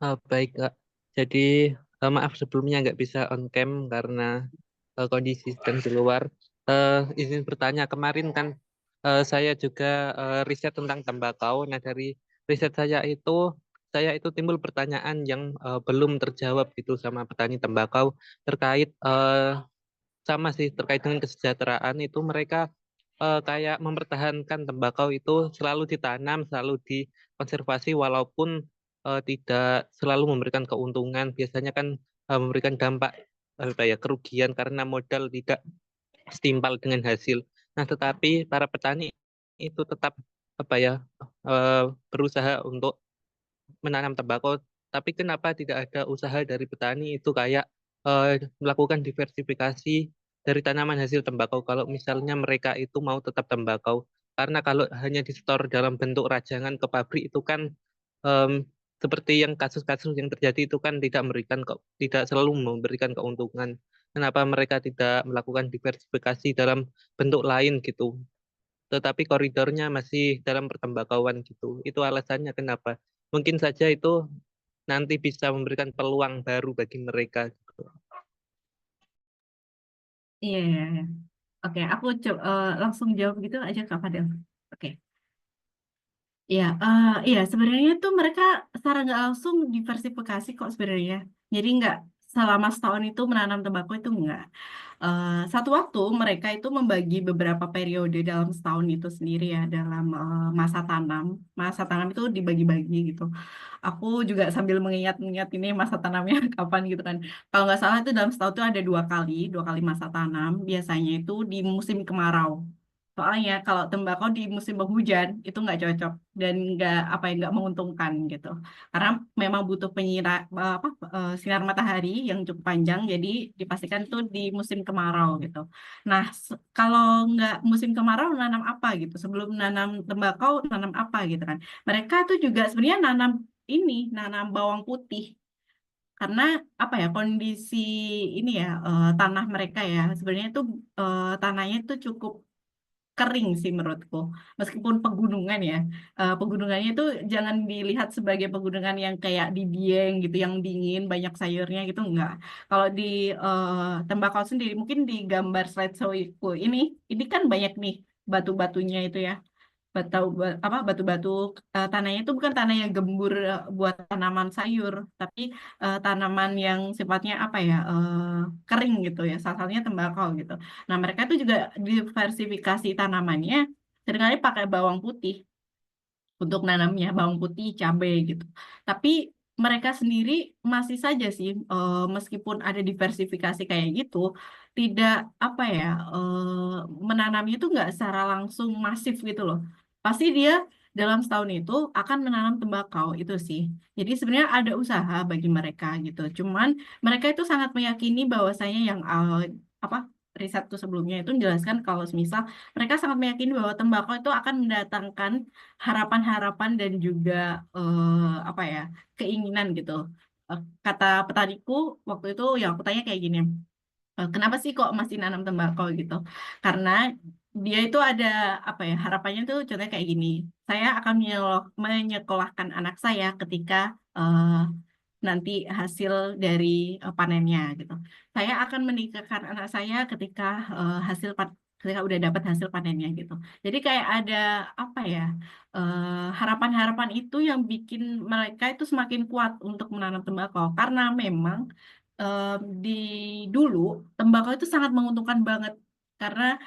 Baik, Kak. Jadi maaf sebelumnya nggak bisa on cam karena kondisi sedang di luar. Izin bertanya, kemarin kan saya juga riset tentang tembakau. Nah, dari riset saya itu timbul pertanyaan yang belum terjawab gitu sama petani tembakau terkait sama sih terkait dengan kesejahteraan itu. Mereka kayak mempertahankan tembakau itu selalu ditanam, selalu dikonservasi walaupun tidak selalu memberikan keuntungan. Biasanya kan memberikan dampak apa ya, kerugian karena modal tidak setimpal dengan hasil. Nah, tetapi para petani itu tetap apa ya, berusaha untuk menanam tembakau, tapi kenapa tidak ada usaha dari petani itu kayak melakukan diversifikasi dari tanaman hasil tembakau kalau misalnya mereka itu mau tetap tembakau. Karena kalau hanya disetor dalam bentuk rajangan ke pabrik itu kan em, seperti yang kasus-kasus yang terjadi itu kan tidak selalu memberikan keuntungan. Kenapa mereka tidak melakukan diversifikasi dalam bentuk lain gitu? Tetapi koridornya masih dalam pertembakauan gitu. Itu alasannya kenapa. Mungkin saja itu nanti bisa memberikan peluang baru bagi mereka gitu. Iya, iya, iya. Oke, aku langsung jawab gitu aja Kak Fadil. Oke. Iya, iya sebenarnya tuh mereka secara nggak langsung diversifikasi kok sebenarnya. Jadi nggak selama setahun itu menanam tembakau itu nggak. Satu waktu mereka itu membagi beberapa periode dalam setahun itu sendiri ya, dalam masa tanam. Masa tanam itu dibagi-bagi gitu. Aku juga sambil mengingat-ingat ini masa tanamnya kapan gitu kan. Kalau nggak salah itu dalam setahun itu ada dua kali masa tanam. Biasanya itu di musim kemarau. Soalnya kalau tembakau di musim penghujan itu nggak cocok dan nggak apa ya, nggak menguntungkan gitu. Karena memang butuh sinar matahari yang cukup panjang, jadi dipastikan tuh di musim kemarau gitu. Nah, kalau nggak musim kemarau nanam apa gitu? Sebelum nanam tembakau nanam apa gitu kan? Mereka tuh juga sebenarnya nanam bawang putih. Karena apa ya, kondisi ini ya, tanah mereka ya sebenarnya tuh tanahnya tuh cukup kering sih menurutku. Meskipun pegunungan ya, pegunungannya itu jangan dilihat sebagai pegunungan yang kayak di Dieng gitu, yang dingin, banyak sayurnya gitu, enggak. Kalau di Tembakau sendiri, mungkin di gambar slideshow-ku ini kan banyak nih batu-batunya itu ya. Batu-batu tanahnya itu bukan tanah yang gembur buat tanaman sayur, tapi tanaman yang sifatnya apa ya, kering gitu ya, salah satunya tembakau gitu. Nah, mereka itu juga diversifikasi tanamannya, seringkali pakai bawang putih untuk nanamnya, bawang putih, cabai gitu. Tapi mereka sendiri masih saja sih, meskipun ada diversifikasi kayak gitu, tidak apa ya, menanamnya itu nggak secara langsung masif gitu loh. Pasti dia dalam setahun itu akan menanam tembakau itu sih. Jadi sebenarnya ada usaha bagi mereka gitu. Cuman mereka itu sangat meyakini bahwasanya yang apa risetku sebelumnya itu menjelaskan kalau misal mereka sangat meyakini bahwa tembakau itu akan mendatangkan harapan-harapan dan juga apa ya, keinginan gitu. Kata petaniku waktu itu yang aku tanya kayak gini, kenapa sih kok masih nanam tembakau gitu? Karena dia itu ada apa ya, harapannya tuh contohnya kayak gini. Saya akan menyekolahkan anak saya ketika nanti hasil dari panennya gitu. Saya akan menikahkan anak saya ketika ketika udah dapat hasil panennya gitu. Jadi kayak ada apa ya, harapan-harapan itu yang bikin mereka itu semakin kuat untuk menanam tembakau karena memang di dulu tembakau itu sangat menguntungkan banget karena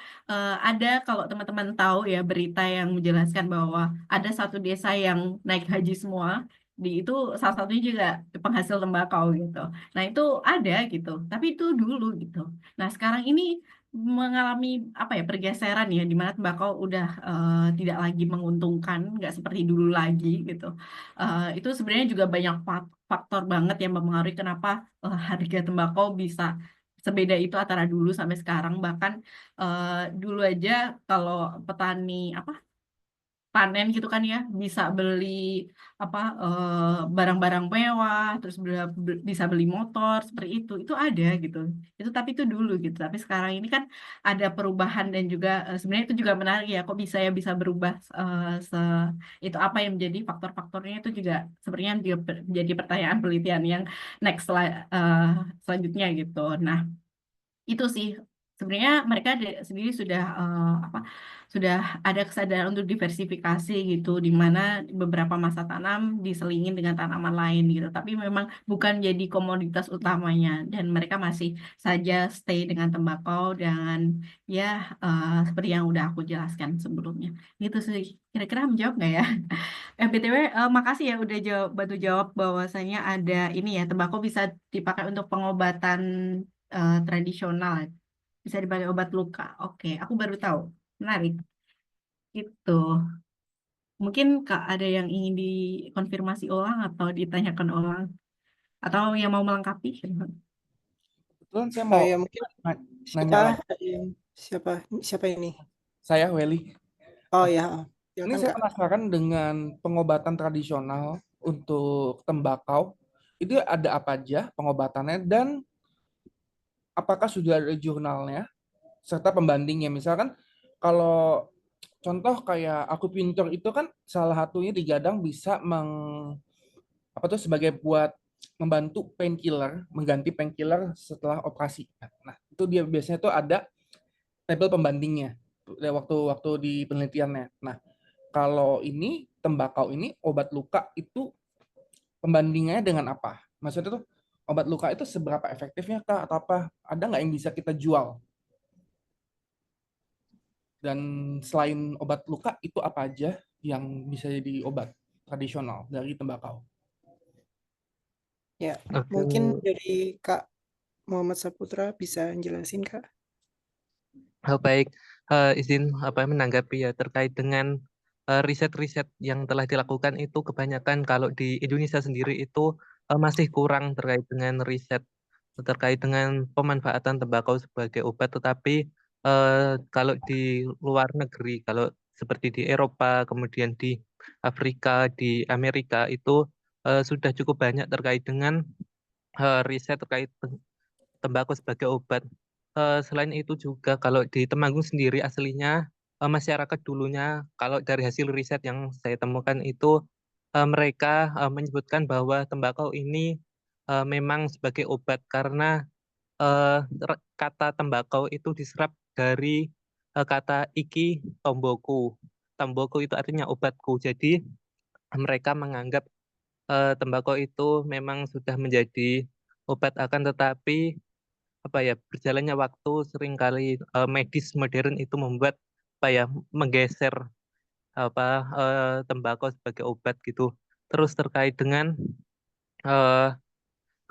ada, kalau teman-teman tahu ya, berita yang menjelaskan bahwa ada satu desa yang naik haji semua, di itu salah satunya juga penghasil tembakau gitu. Nah itu ada gitu, tapi itu dulu gitu. Nah sekarang ini mengalami apa ya, pergeseran ya, di mana tembakau udah tidak lagi menguntungkan, nggak seperti dulu lagi gitu. Itu sebenarnya juga banyak faktor banget yang mempengaruhi kenapa harga tembakau bisa sebeda itu antara dulu sampai sekarang. Bahkan dulu aja kalau petani apa panen gitu kan ya, bisa beli apa barang-barang mewah, terus bisa beli motor seperti itu ada gitu. Itu tapi itu dulu gitu. Tapi sekarang ini kan ada perubahan dan juga sebenarnya itu juga menarik ya, kok bisa ya bisa berubah itu apa yang menjadi faktor-faktornya, itu juga sebenarnya juga menjadi pertanyaan penelitian yang next selanjutnya gitu. Nah, itu sih sebenarnya mereka sendiri sudah apa, sudah ada kesadaran untuk diversifikasi gitu, di mana beberapa masa tanam diselingin dengan tanaman lain gitu, tapi memang bukan jadi komoditas utamanya, dan mereka masih saja stay dengan tembakau. Dan ya seperti yang udah aku jelaskan sebelumnya gitu sih, kira-kira menjawab nggak ya? BTW, makasih ya udah bantu jawab bahwasanya ada ini ya, tembakau bisa dipakai untuk pengobatan tradisional, bisa dipakai obat luka. Oke, aku baru tahu. Menarik. Itu. Mungkin Kak ada yang ingin dikonfirmasi ulang atau ditanyakan ulang, atau yang mau melengkapi? Kebetulan saya mau Ya mungkin nanya lagi. siapa ini? Saya Welly. Oh ya, Ini silakan saya Kak. penasaran dengan pengobatan tradisional untuk tembakau. Itu ada apa aja pengobatannya dan apakah sudah ada jurnalnya serta pembandingnya? Misalkan kalau contoh kayak akupunktur itu kan salah satunya digadang bisa sebagai buat membantu painkiller, mengganti painkiller setelah operasi. Nah, itu dia biasanya tuh ada tabel pembandingnya waktu di penelitiannya. Nah, kalau ini tembakau ini obat luka itu pembandingannya dengan apa? Maksudnya tuh obat luka itu seberapa efektifnya kah atau apa? Ada nggak yang bisa kita jual? Dan selain obat luka itu apa aja yang bisa jadi obat tradisional dari tembakau? Ya, Oke. mungkin dari Kak Muhammad Saputra bisa jelasin Kak. Baik, izin menanggapi ya terkait dengan riset-riset yang telah dilakukan itu kebanyakan kalau di Indonesia sendiri itu masih kurang terkait dengan riset terkait dengan pemanfaatan tembakau sebagai obat. Tetapi kalau di luar negeri, kalau seperti di Eropa, kemudian di Afrika, di Amerika itu sudah cukup banyak terkait dengan riset terkait tembakau sebagai obat. Selain itu juga kalau di Temanggung sendiri aslinya masyarakat dulunya, kalau dari hasil riset yang saya temukan itu mereka menyebutkan bahwa tembakau ini memang sebagai obat karena kata tembakau itu diserap dari kata iki tomboku. Tomboku itu artinya obatku. Jadi mereka menganggap tembakau itu memang sudah menjadi obat, akan tetapi berjalannya waktu seringkali medis modern itu membuat menggeser tembakau sebagai obat gitu. Terus terkait dengan eh,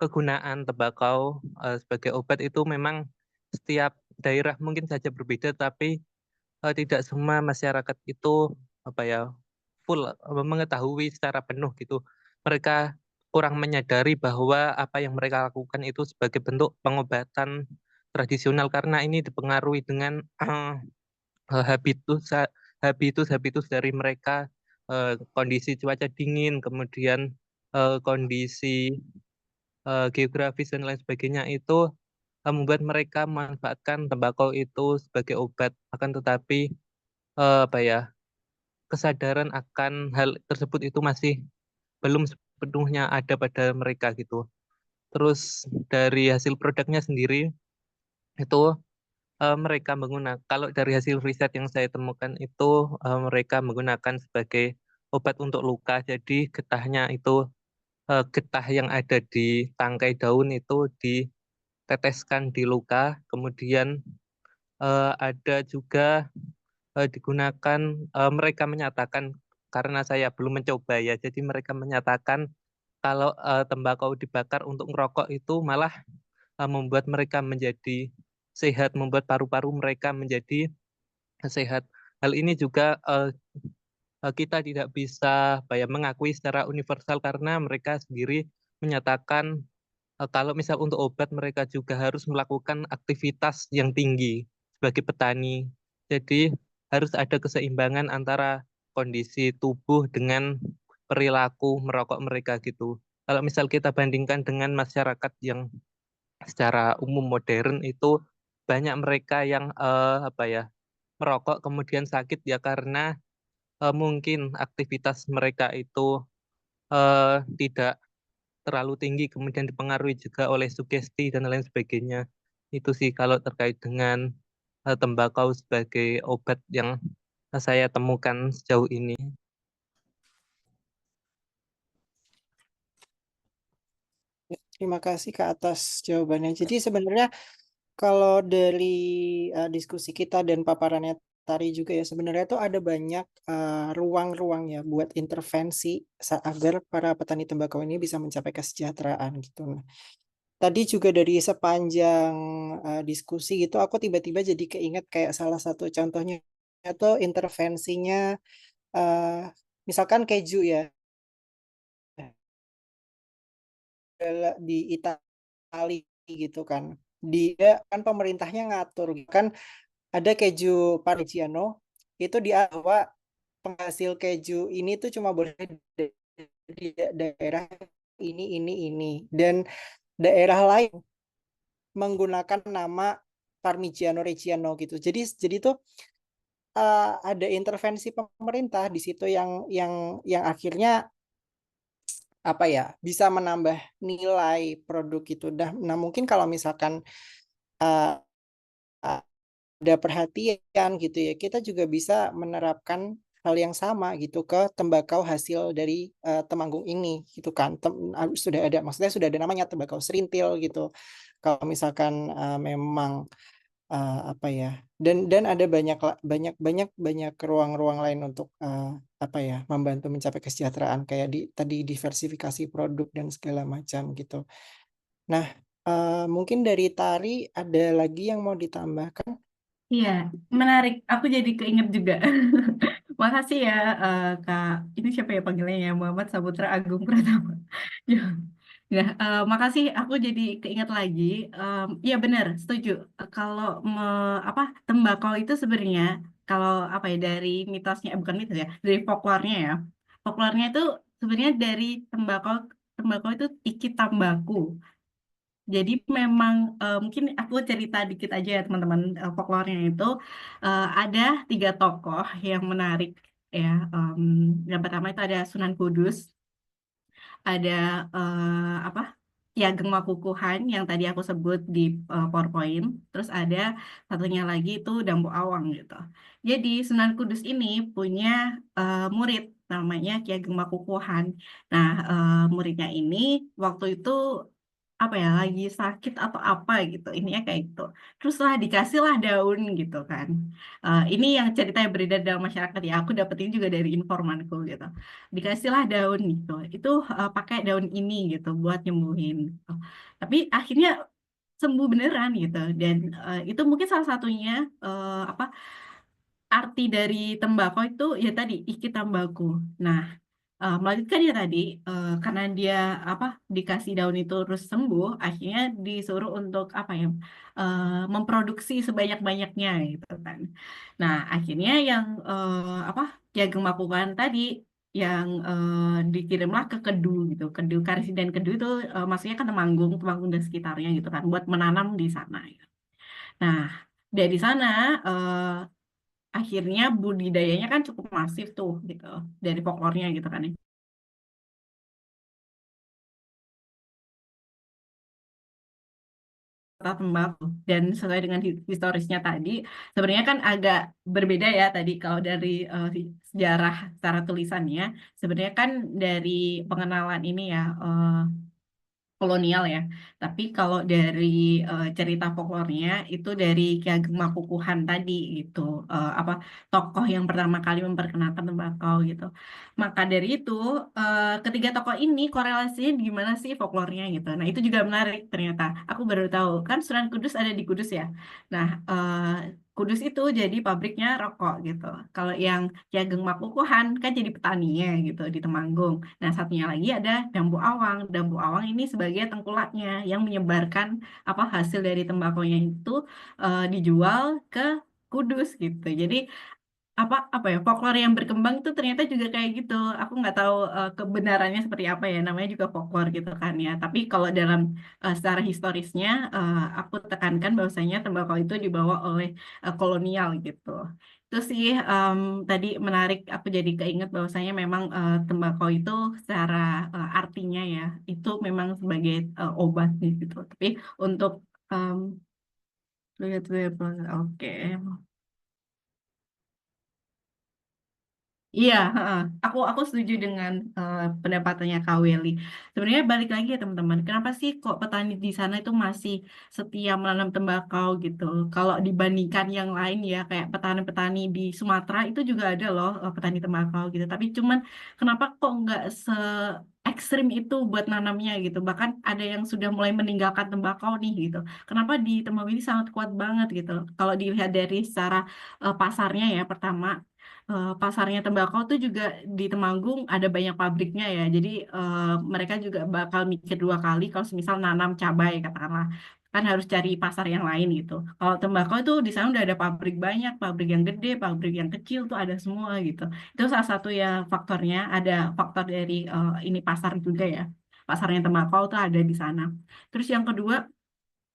kegunaan tembakau sebagai obat itu memang setiap daerah mungkin saja berbeda, tapi tidak semua masyarakat itu full mengetahui secara penuh gitu. Mereka kurang menyadari bahwa apa yang mereka lakukan itu sebagai bentuk pengobatan tradisional karena ini dipengaruhi dengan habitus habitus dari mereka, kondisi cuaca dingin, kemudian kondisi geografis dan lain sebagainya itu membuat mereka memanfaatkan tembakau itu sebagai obat. Akan tetapi kesadaran akan hal tersebut itu masih belum sepenuhnya ada pada mereka gitu. Terus dari hasil produknya sendiri itu mereka menggunakan, kalau dari hasil riset yang saya temukan itu mereka menggunakan sebagai obat untuk luka. Jadi getahnya itu getah yang ada di tangkai daun itu diteteskan di luka, kemudian ada juga digunakan, mereka menyatakan, karena saya belum mencoba ya, jadi mereka menyatakan kalau tembakau dibakar untuk merokok itu malah membuat mereka menjadi sehat, membuat paru-paru mereka menjadi sehat. Hal ini juga kita tidak bisa mengakui secara universal karena mereka sendiri menyatakan kalau misal untuk obat mereka juga harus melakukan aktivitas yang tinggi sebagai petani. Jadi harus ada keseimbangan antara kondisi tubuh dengan perilaku merokok mereka gitu. Kalau misal kita bandingkan dengan masyarakat yang secara umum modern itu banyak mereka yang merokok kemudian sakit ya karena mungkin aktivitas mereka itu tidak terlalu tinggi, kemudian dipengaruhi juga oleh sugesti dan lain sebagainya. Itu sih kalau terkait dengan tembakau sebagai obat yang saya temukan sejauh ini. Terima kasih Kak atas jawabannya. Jadi sebenarnya kalau dari diskusi kita dan paparannya Tari juga ya, sebenarnya tuh ada banyak ruang-ruang ya buat intervensi agar para petani tembakau ini bisa mencapai kesejahteraan gitu. Nah, tadi juga dari sepanjang diskusi gitu, aku tiba-tiba jadi keinget kayak salah satu contohnya atau intervensinya misalkan keju ya di Itali gitu kan. Dia kan pemerintahnya ngatur kan ada keju Parmigiano itu di bahwa penghasil keju ini tuh cuma boleh di daerah ini dan daerah lain menggunakan nama Parmigiano Reggiano gitu. Jadi tuh ada intervensi pemerintah di situ yang akhirnya apa ya bisa menambah nilai produk itu. Nah mungkin kalau misalkan uh, ada perhatian gitu ya, kita juga bisa menerapkan hal yang sama gitu ke tembakau hasil dari Temanggung ini gitu kan. Sudah ada, maksudnya sudah ada namanya tembakau serintil gitu. Kalau misalkan memang apa ya, dan ada banyak ruang-ruang lain untuk apa ya membantu mencapai kesejahteraan kayak tadi diversifikasi produk dan segala macam gitu. Nah, mungkin dari Tari ada lagi yang mau ditambahkan? Iya, menarik. Aku jadi keinget juga. Makasih ya, Kak. Ini siapa ya panggilnya ya? Muhammad Saputra Agung Pratama. Ya, ya, makasih. Aku jadi keinget lagi. Iya benar, setuju. Kalau tembakau itu sebenarnya kalau apa ya dari mitosnya, bukan mitos ya, dari folklornya ya. Folklornya itu sebenarnya dari tembakau. Tembakau itu iki tambaku. Jadi memang mungkin aku cerita dikit aja ya teman-teman, folklornya itu ada 3 tokoh yang menarik ya. Yang pertama itu ada Sunan Kudus, ada Ki Ageng Makukuhan yang tadi aku sebut di PowerPoint, terus ada satunya lagi itu Dampu Awang gitu. Jadi Sunan Kudus ini punya murid namanya Ki Ageng Makukuhan. Nah, muridnya ini waktu itu apa ya lagi sakit atau apa gitu, ininya kayak gitu. Terus lah dikasihlah daun gitu kan. Ini yang ceritanya beredar dalam masyarakat ya. Aku dapetin juga dari informanku gitu. Dikasihlah daun gitu. Itu pakai daun ini gitu buat nyembuhin. Gitu. Tapi akhirnya sembuh beneran gitu. Dan itu mungkin salah satunya arti dari tembakau itu ya tadi iki tambaku. Nah, melanjutkan ya tadi karena dia dikasih daun itu terus sembuh, akhirnya disuruh untuk memproduksi sebanyak-banyaknya gitu kan. Nah, akhirnya yang Ki Ageng Makukuhan tadi yang dikirimlah ke Kedu gitu. Kedu Karsiden Kedu itu maksudnya kan Temanggung dan sekitarnya gitu kan buat menanam di sana gitu. Nah, dari sana akhirnya budidayanya kan cukup masif tuh gitu dari folklornya gitu kan ya. tembakau. Dan sesuai dengan historisnya tadi, sebenarnya kan agak berbeda ya tadi kalau dari sejarah secara tulisannya. Sebenarnya kan dari pengenalan ini ya, kolonial ya. Tapi kalau dari cerita folklornya itu dari Ki Ageng Makukuhan tadi gitu. Apa tokoh yang pertama kali memperkenalkan tembakau gitu. Maka dari itu ketiga tokoh ini korelasinya gimana sih folklornya gitu. Nah, itu juga menarik ternyata. Aku baru tahu kan Sunan Kudus ada di Kudus ya. Nah, Kudus itu jadi pabriknya rokok gitu. Kalau yang Ki Ageng Makukuhan kan jadi petaninya gitu di Temanggung. Nah, satunya lagi ada Dampu Awang. Dampu Awang ini sebagai tengkulaknya yang menyebarkan apa hasil dari tembakonya itu dijual ke Kudus gitu. Jadi apa ya folklore yang berkembang itu ternyata juga kayak gitu. Aku nggak tahu kebenarannya seperti apa ya, namanya juga folklore gitu kan ya. Tapi kalau dalam secara historisnya aku tekankan bahwasanya tembakau itu dibawa oleh kolonial gitu. Itu sih tadi menarik, aku jadi keinget bahwasanya memang tembakau itu secara artinya ya itu memang sebagai obat gitu. Tapi untuk um, oke. Iya, heeh. Aku setuju dengan pendapatannya Kak Welly. Sebenarnya balik lagi ya teman-teman, kenapa sih kok petani di sana itu masih setia menanam tembakau gitu? Kalau dibandingkan yang lain ya, kayak petani-petani di Sumatera itu juga ada loh petani tembakau gitu. Tapi cuman kenapa kok nggak se ekstrim itu buat nanamnya gitu? Bahkan ada yang sudah mulai meninggalkan tembakau nih gitu. Kenapa di Temanggung ini sangat kuat banget gitu? Kalau dilihat dari secara pasarnya ya, pertama pasarnya tembakau tuh juga di Temanggung ada banyak pabriknya ya. Jadi mereka juga bakal mikir dua kali kalau misal nanam cabai katakanlah kan harus cari pasar yang lain gitu. Kalau tembakau itu di sana udah ada pabrik banyak, pabrik yang gede, pabrik yang kecil tuh ada semua gitu. Itu salah satu ya faktornya. Ada faktor dari ini pasar juga ya. Pasarnya tembakau tuh ada di sana. Terus yang kedua,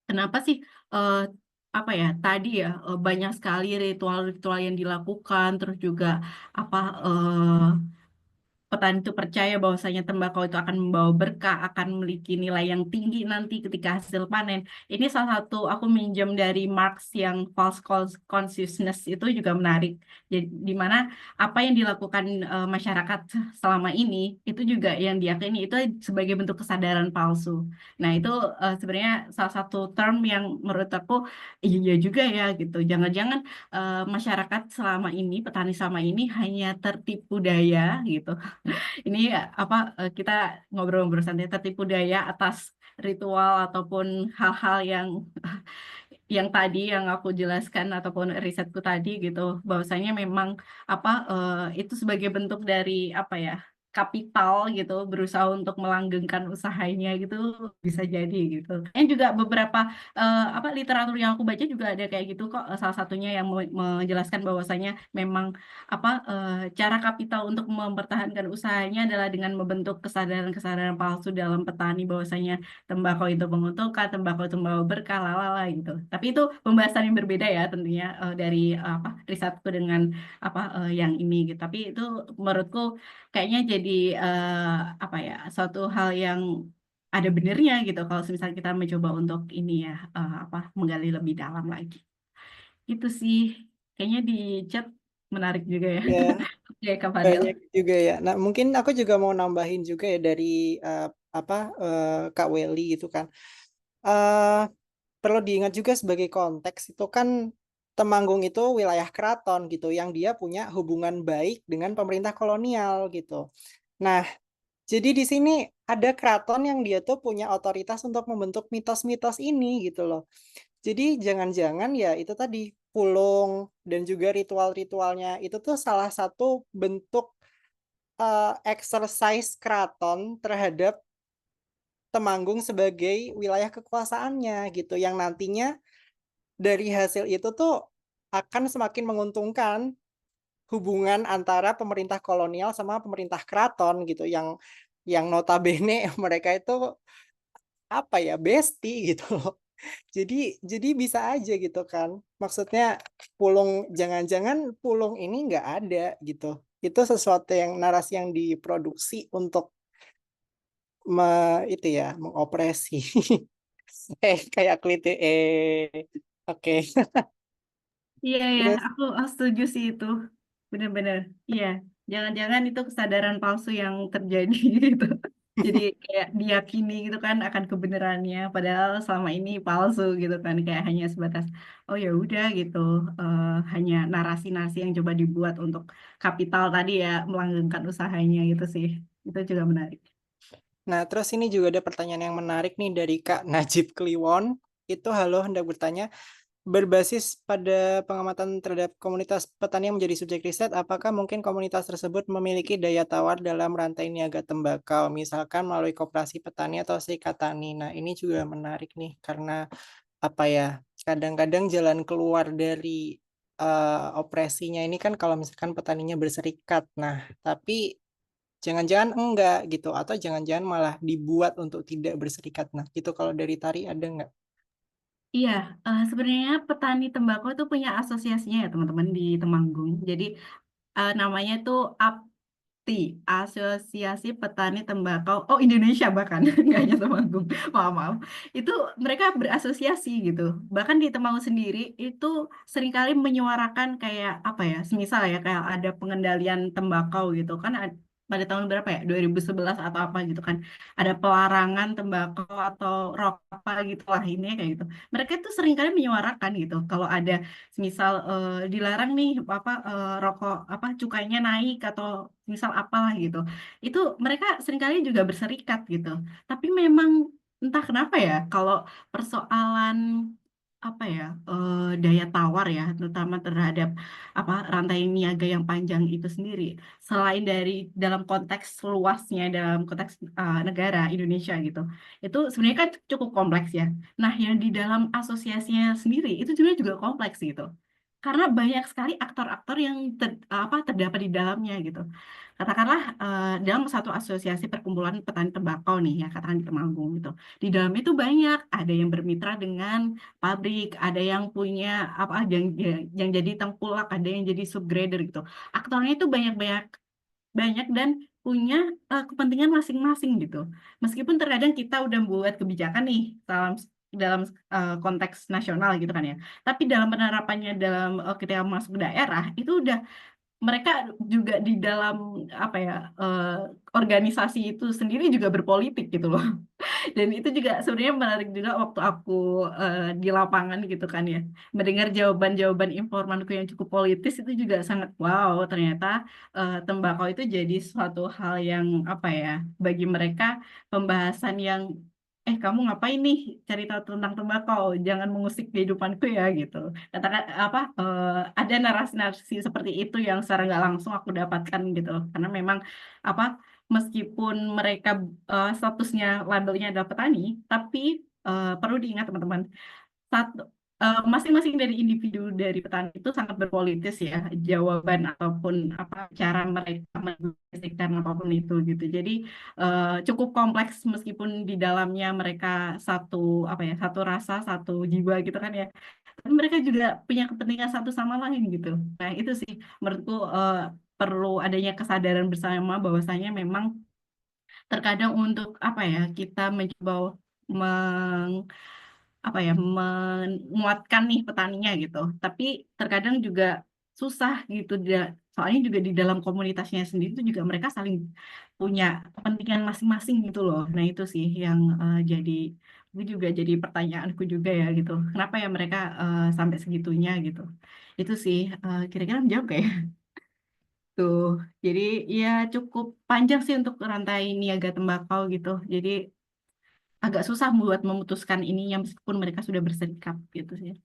kenapa sih eh, apa ya tadi ya banyak sekali ritual-ritual yang dilakukan terus juga apa petani itu percaya bahwasanya tembakau itu akan membawa berkah, akan memiliki nilai yang tinggi nanti ketika hasil panen. Ini salah satu aku minjem dari Marx yang false consciousness itu juga menarik. Jadi di mana apa yang dilakukan masyarakat selama ini itu juga yang diyakini itu sebagai bentuk kesadaran palsu. Nah, itu sebenarnya salah satu term yang menurut aku iya juga ya gitu. Jangan-jangan masyarakat selama ini, petani selama ini hanya tertipu daya gitu ini apa kita ngobrol-ngobrol santai tertipu daya atas ritual ataupun hal-hal yang tadi yang aku jelaskan ataupun risetku tadi gitu bahwasanya memang apa itu sebagai bentuk dari apa ya kapital gitu berusaha untuk melanggengkan usahanya gitu bisa jadi gitu. Dan juga beberapa apa literatur yang aku baca juga ada kayak gitu kok salah satunya yang menjelaskan bahwasanya memang apa cara kapital untuk mempertahankan usahanya adalah dengan membentuk kesadaran-kesadaran palsu dalam petani bahwasanya tembakau itu menguntungkan, tembakau itu membawa berkah, lalala gitu. Tapi itu pembahasan yang berbeda ya tentunya dari apa risetku dengan apa yang ini gitu. Tapi itu menurutku kayaknya jadi apa ya suatu hal yang ada benernya gitu kalau misalnya kita mencoba untuk ini ya apa menggali lebih dalam lagi. Itu sih kayaknya di chat menarik juga ya. Ya, Oke, Kak Fadel. banyak juga ya. Nah, mungkin aku juga mau nambahin juga ya dari apa Kak Welly gitu kan. Eh perlu diingat juga sebagai konteks itu kan Temanggung itu wilayah keraton gitu yang dia punya hubungan baik dengan pemerintah kolonial gitu. Nah, jadi di sini ada keraton yang dia tuh punya otoritas untuk membentuk mitos-mitos ini gitu loh. Jadi jangan-jangan ya itu tadi pulung dan juga ritual-ritualnya itu tuh salah satu bentuk exercise keraton terhadap Temanggung sebagai wilayah kekuasaannya gitu yang nantinya dari hasil itu tuh akan semakin menguntungkan hubungan antara pemerintah kolonial sama pemerintah keraton gitu yang notabene mereka itu apa ya bestie gitu loh. Jadi bisa aja gitu kan. Maksudnya pulung jangan-jangan pulung ini nggak ada gitu. Itu sesuatu yang narasi yang diproduksi untuk itu ya mengopresi. Kayak klite oke. Iya ya, Terus aku setuju sih itu. Benar-benar. Iya, jangan-jangan itu kesadaran palsu yang terjadi gitu. Jadi kayak diyakini gitu kan akan kebenarannya, padahal selama ini palsu gitu kan, kayak hanya sebatas oh ya udah gitu, hanya narasi-narasi yang coba dibuat untuk kapital tadi ya, melanggengkan usahanya gitu sih. Itu juga menarik. Nah, terus ini juga ada pertanyaan yang menarik nih dari Kak Najib Kliwon. Itu halo, hendak bertanya, berbasis pada pengamatan terhadap komunitas petani yang menjadi subjek riset, apakah mungkin komunitas tersebut memiliki daya tawar dalam rantai niaga tembakau, misalkan melalui koperasi petani atau serikat tani? Nah, ini juga menarik nih, karena apa ya, kadang-kadang jalan keluar dari opresinya ini kan kalau misalkan petaninya berserikat. Nah, tapi jangan-jangan enggak gitu, atau jangan-jangan malah dibuat untuk tidak berserikat. Nah, itu kalau dari Tari ada enggak? Iya, sebenarnya petani tembakau itu punya asosiasinya ya teman-teman di Temanggung. Jadi namanya tuh APTI, Asosiasi Petani Tembakau. Oh Indonesia bahkan, nggak hanya Temanggung. Maaf maaf. Itu mereka berasosiasi gitu. Bahkan di Temanggung sendiri itu seringkali menyuarakan kayak apa ya, semisal ya kayak ada pengendalian tembakau gitu kan. Pada tahun berapa ya? 2011 atau apa gitu kan. Ada pelarangan tembakau atau rokok apa gitu lah ini kayak gitu. Mereka tuh seringkali menyuarakan gitu. Kalau ada misal dilarang nih apa rokok apa cukainya naik atau misal apalah gitu. Itu mereka seringkali juga berserikat gitu. Tapi memang entah kenapa ya kalau persoalan apa ya daya tawar ya terutama terhadap apa rantai niaga yang panjang itu sendiri selain dari dalam konteks luasnya dalam konteks negara Indonesia gitu itu sebenarnya kan cukup kompleks ya. Nah, yang di dalam asosiasinya sendiri itu juga kompleks gitu. Karena banyak sekali aktor-aktor yang terdapat di dalamnya gitu. Katakanlah dalam satu asosiasi perkumpulan petani tembakau nih ya, katakan di Temanggung gitu. Di dalam itu banyak, ada yang bermitra dengan pabrik, ada yang punya apa yang jadi tengkulak, ada yang jadi subgrader gitu. Aktornya itu banyak dan punya kepentingan masing-masing gitu. Meskipun terkadang kita udah buat kebijakan nih dalam konteks nasional gitu kan ya. Tapi dalam penerapannya dalam ketika masuk daerah itu udah mereka juga di dalam apa ya organisasi itu sendiri juga berpolitik gitu loh. Dan itu juga sebenarnya menarik juga waktu aku di lapangan gitu kan ya. Mendengar jawaban-jawaban informanku yang cukup politis itu juga sangat wow, ternyata tembakau itu jadi suatu hal yang apa ya, bagi mereka pembahasan yang kamu ngapain nih cari tahu tentang tembakau, jangan mengusik kehidupanku ya gitu. Katakan apa ada narasi-narasi seperti itu yang secara nggak langsung aku dapatkan gitu. Karena memang apa meskipun mereka statusnya labelnya adalah petani, tapi perlu diingat teman-teman, satu masing-masing dari individu dari petani itu sangat berpolitis ya jawaban ataupun apa cara mereka mendefinisikan apapun itu gitu. Jadi cukup kompleks meskipun di dalamnya mereka satu apa ya satu rasa satu jiwa gitu kan ya. Tapi mereka juga punya kepentingan satu sama lain gitu. Nah itu sih menurutku perlu adanya kesadaran bersama bahwasanya memang terkadang untuk apa ya kita mencoba meng apa ya menguatkan nih petaninya gitu tapi terkadang juga susah gitu soalnya juga di dalam komunitasnya sendiri itu juga mereka saling punya kepentingan masing-masing gitu loh. Nah itu sih yang jadi itu juga jadi pertanyaanku juga ya gitu kenapa ya mereka sampai segitunya gitu. Itu sih kira-kira menjawab kayak tuh. Jadi ya cukup panjang sih untuk rantai niaga tembakau gitu. Jadi agak susah buat memutuskan ininya meskipun mereka sudah berserikat gitu sih.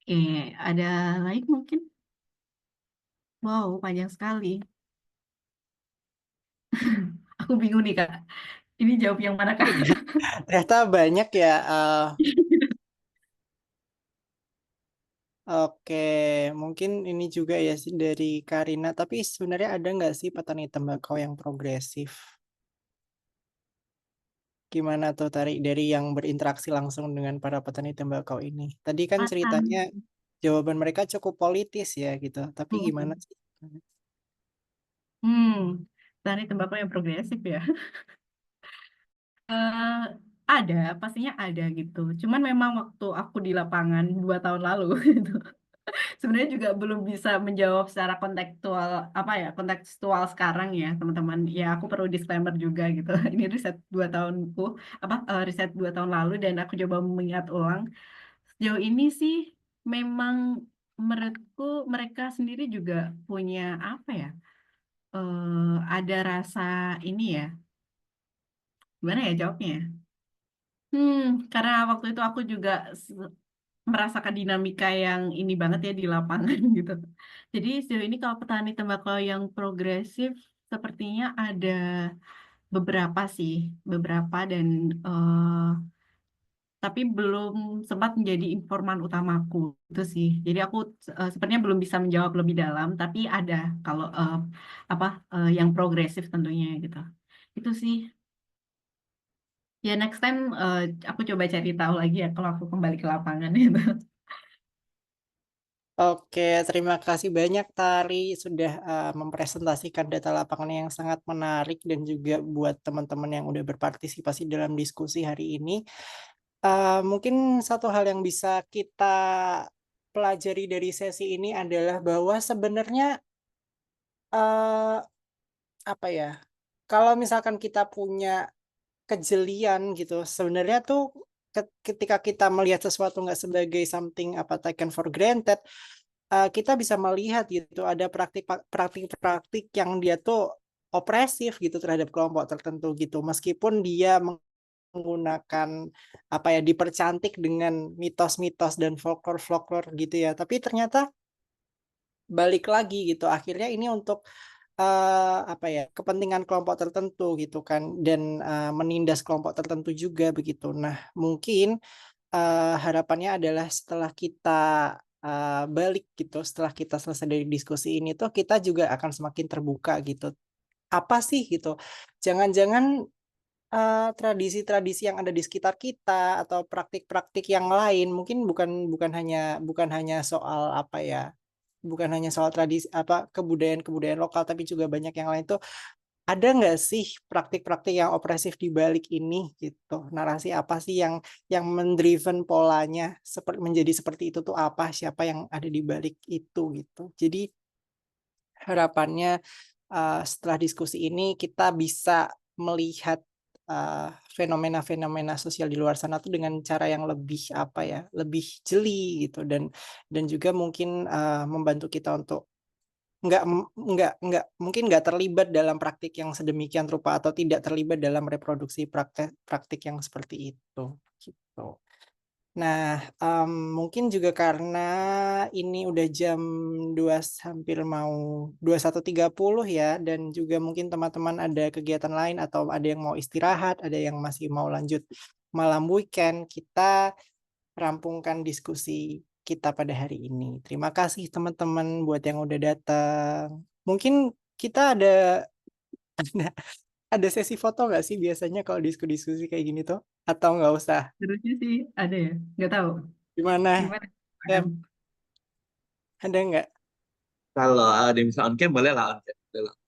Oke, ada lagi mungkin? Wow, panjang sekali. Aku bingung nih Kak. Ini jawab yang mana Kak? Ternyata banyak ya. Oke, mungkin ini juga ya sih dari Karina. Tapi sebenarnya ada nggak sih petani tembakau yang progresif? Gimana tuh dari yang berinteraksi langsung dengan para petani tembakau ini? Tadi kan ceritanya jawaban mereka cukup politis ya gitu. Tapi gimana sih? Hmm, petani tembakau yang progresif ya. Ada, pastinya ada gitu. Cuman memang waktu aku di lapangan 2 tahun lalu gitu. Sebenarnya juga belum bisa menjawab secara kontekstual kontekstual sekarang ya teman-teman. Ya aku perlu disclaimer juga gitu. Ini riset 2 tahunku riset 2 tahun lalu dan aku coba mengingat ulang. Sejauh ini sih memang menurutku mereka sendiri juga punya ada rasa ini ya. Gimana ya jawabnya? Karena waktu itu aku juga merasakan dinamika yang ini banget ya di lapangan gitu. Jadi sejauh ini kalau petani tembakau yang progresif sepertinya ada beberapa dan tapi belum sempat menjadi informan utamaku itu sih. Jadi aku sepertinya belum bisa menjawab lebih dalam, tapi ada kalau yang progresif tentunya gitu. Itu sih. Ya next time aku coba cari tahu lagi ya kalau aku kembali ke lapangan itu. Oke, terima kasih banyak Tari sudah mempresentasikan data lapangan yang sangat menarik dan juga buat teman-teman yang udah berpartisipasi dalam diskusi hari ini. Mungkin satu hal yang bisa kita pelajari dari sesi ini adalah bahwa sebenarnya kalau misalkan kita punya kejelian gitu, sebenarnya tuh ketika kita melihat sesuatu nggak sebagai something taken for granted, kita bisa melihat gitu ada praktik-praktik yang dia tuh opresif gitu terhadap kelompok tertentu gitu, meskipun dia menggunakan dipercantik dengan mitos-mitos dan folklore gitu ya, tapi ternyata balik lagi gitu akhirnya ini untuk kepentingan kelompok tertentu gitu kan dan menindas kelompok tertentu juga begitu. Nah mungkin harapannya adalah setelah kita balik gitu, setelah kita selesai dari diskusi ini tuh kita juga akan semakin terbuka gitu. Apa sih gitu? Jangan-jangan tradisi-tradisi yang ada di sekitar kita atau praktik-praktik yang lain mungkin bukan hanya soal bukan hanya soal tradisi kebudayaan lokal, tapi juga banyak yang lain tuh. Ada nggak sih praktik-praktik yang opresif di balik ini gitu? Narasi apa sih yang mendriven polanya menjadi seperti itu tuh apa? Siapa yang ada di balik itu gitu? Jadi harapannya setelah diskusi ini kita bisa melihat fenomena-fenomena sosial di luar sana tuh dengan cara yang lebih lebih jeli gitu dan juga mungkin membantu kita untuk mungkin nggak terlibat dalam praktik yang sedemikian rupa atau tidak terlibat dalam reproduksi praktik yang seperti itu gitu. Nah, mungkin juga karena ini udah jam hampir mau 21.30 ya, dan juga mungkin teman-teman ada kegiatan lain atau ada yang mau istirahat, ada yang masih mau lanjut malam weekend, kita rampungkan diskusi kita pada hari ini. Terima kasih teman-teman buat yang udah datang. Mungkin kita ada sesi foto nggak sih biasanya kalau diskusi kayak gini tuh? Atau nggak usah? Terusnya sih ada ya, nggak tahu. Gimana? Gimana? Ada nggak? Kalau ada misalnya on cam boleh lah on cam.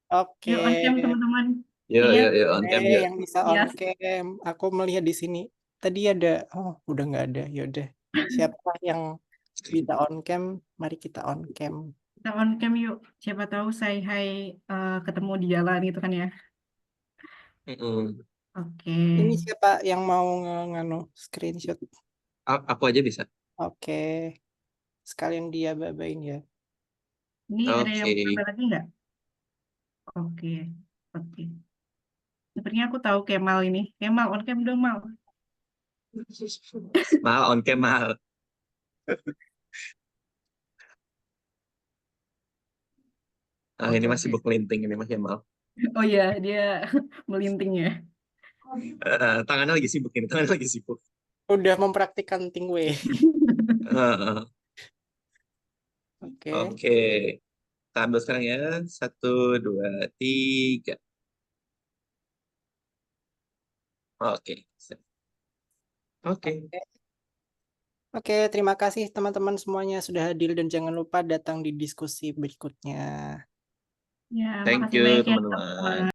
Oke. Yuk on cam teman-teman. Yuk on cam yuk. Yang bisa on cam. Aku melihat di sini. Tadi ada, udah nggak ada. Yaudah. Siapa yang bisa on cam? Mari kita on cam. Kita on cam yuk. Siapa tahu say hi ketemu di jalan gitu kan ya. Oke. Ini siapa yang mau screenshot? Aku aja bisa. Oke. Sekalian dia babain ya. Ini ada yang mau lagi nggak? Oke. Sepertinya aku tahu Kemal ini. Kemal on cam dong Mal. Mal on cam Mal. Ini masih sibuk melinting ini Mas Kemal. Oh iya, dia melinting ya. Tangannya lagi sibuk ini, tangannya lagi sibuk. Udah mempraktikkan Tingwei. Oke. Kita ambil sekarang ya. 1, 2, 3. Oke, terima kasih teman-teman semuanya sudah hadir dan jangan lupa datang di diskusi berikutnya. Ya, Thank makasih you banyak ya teman-teman.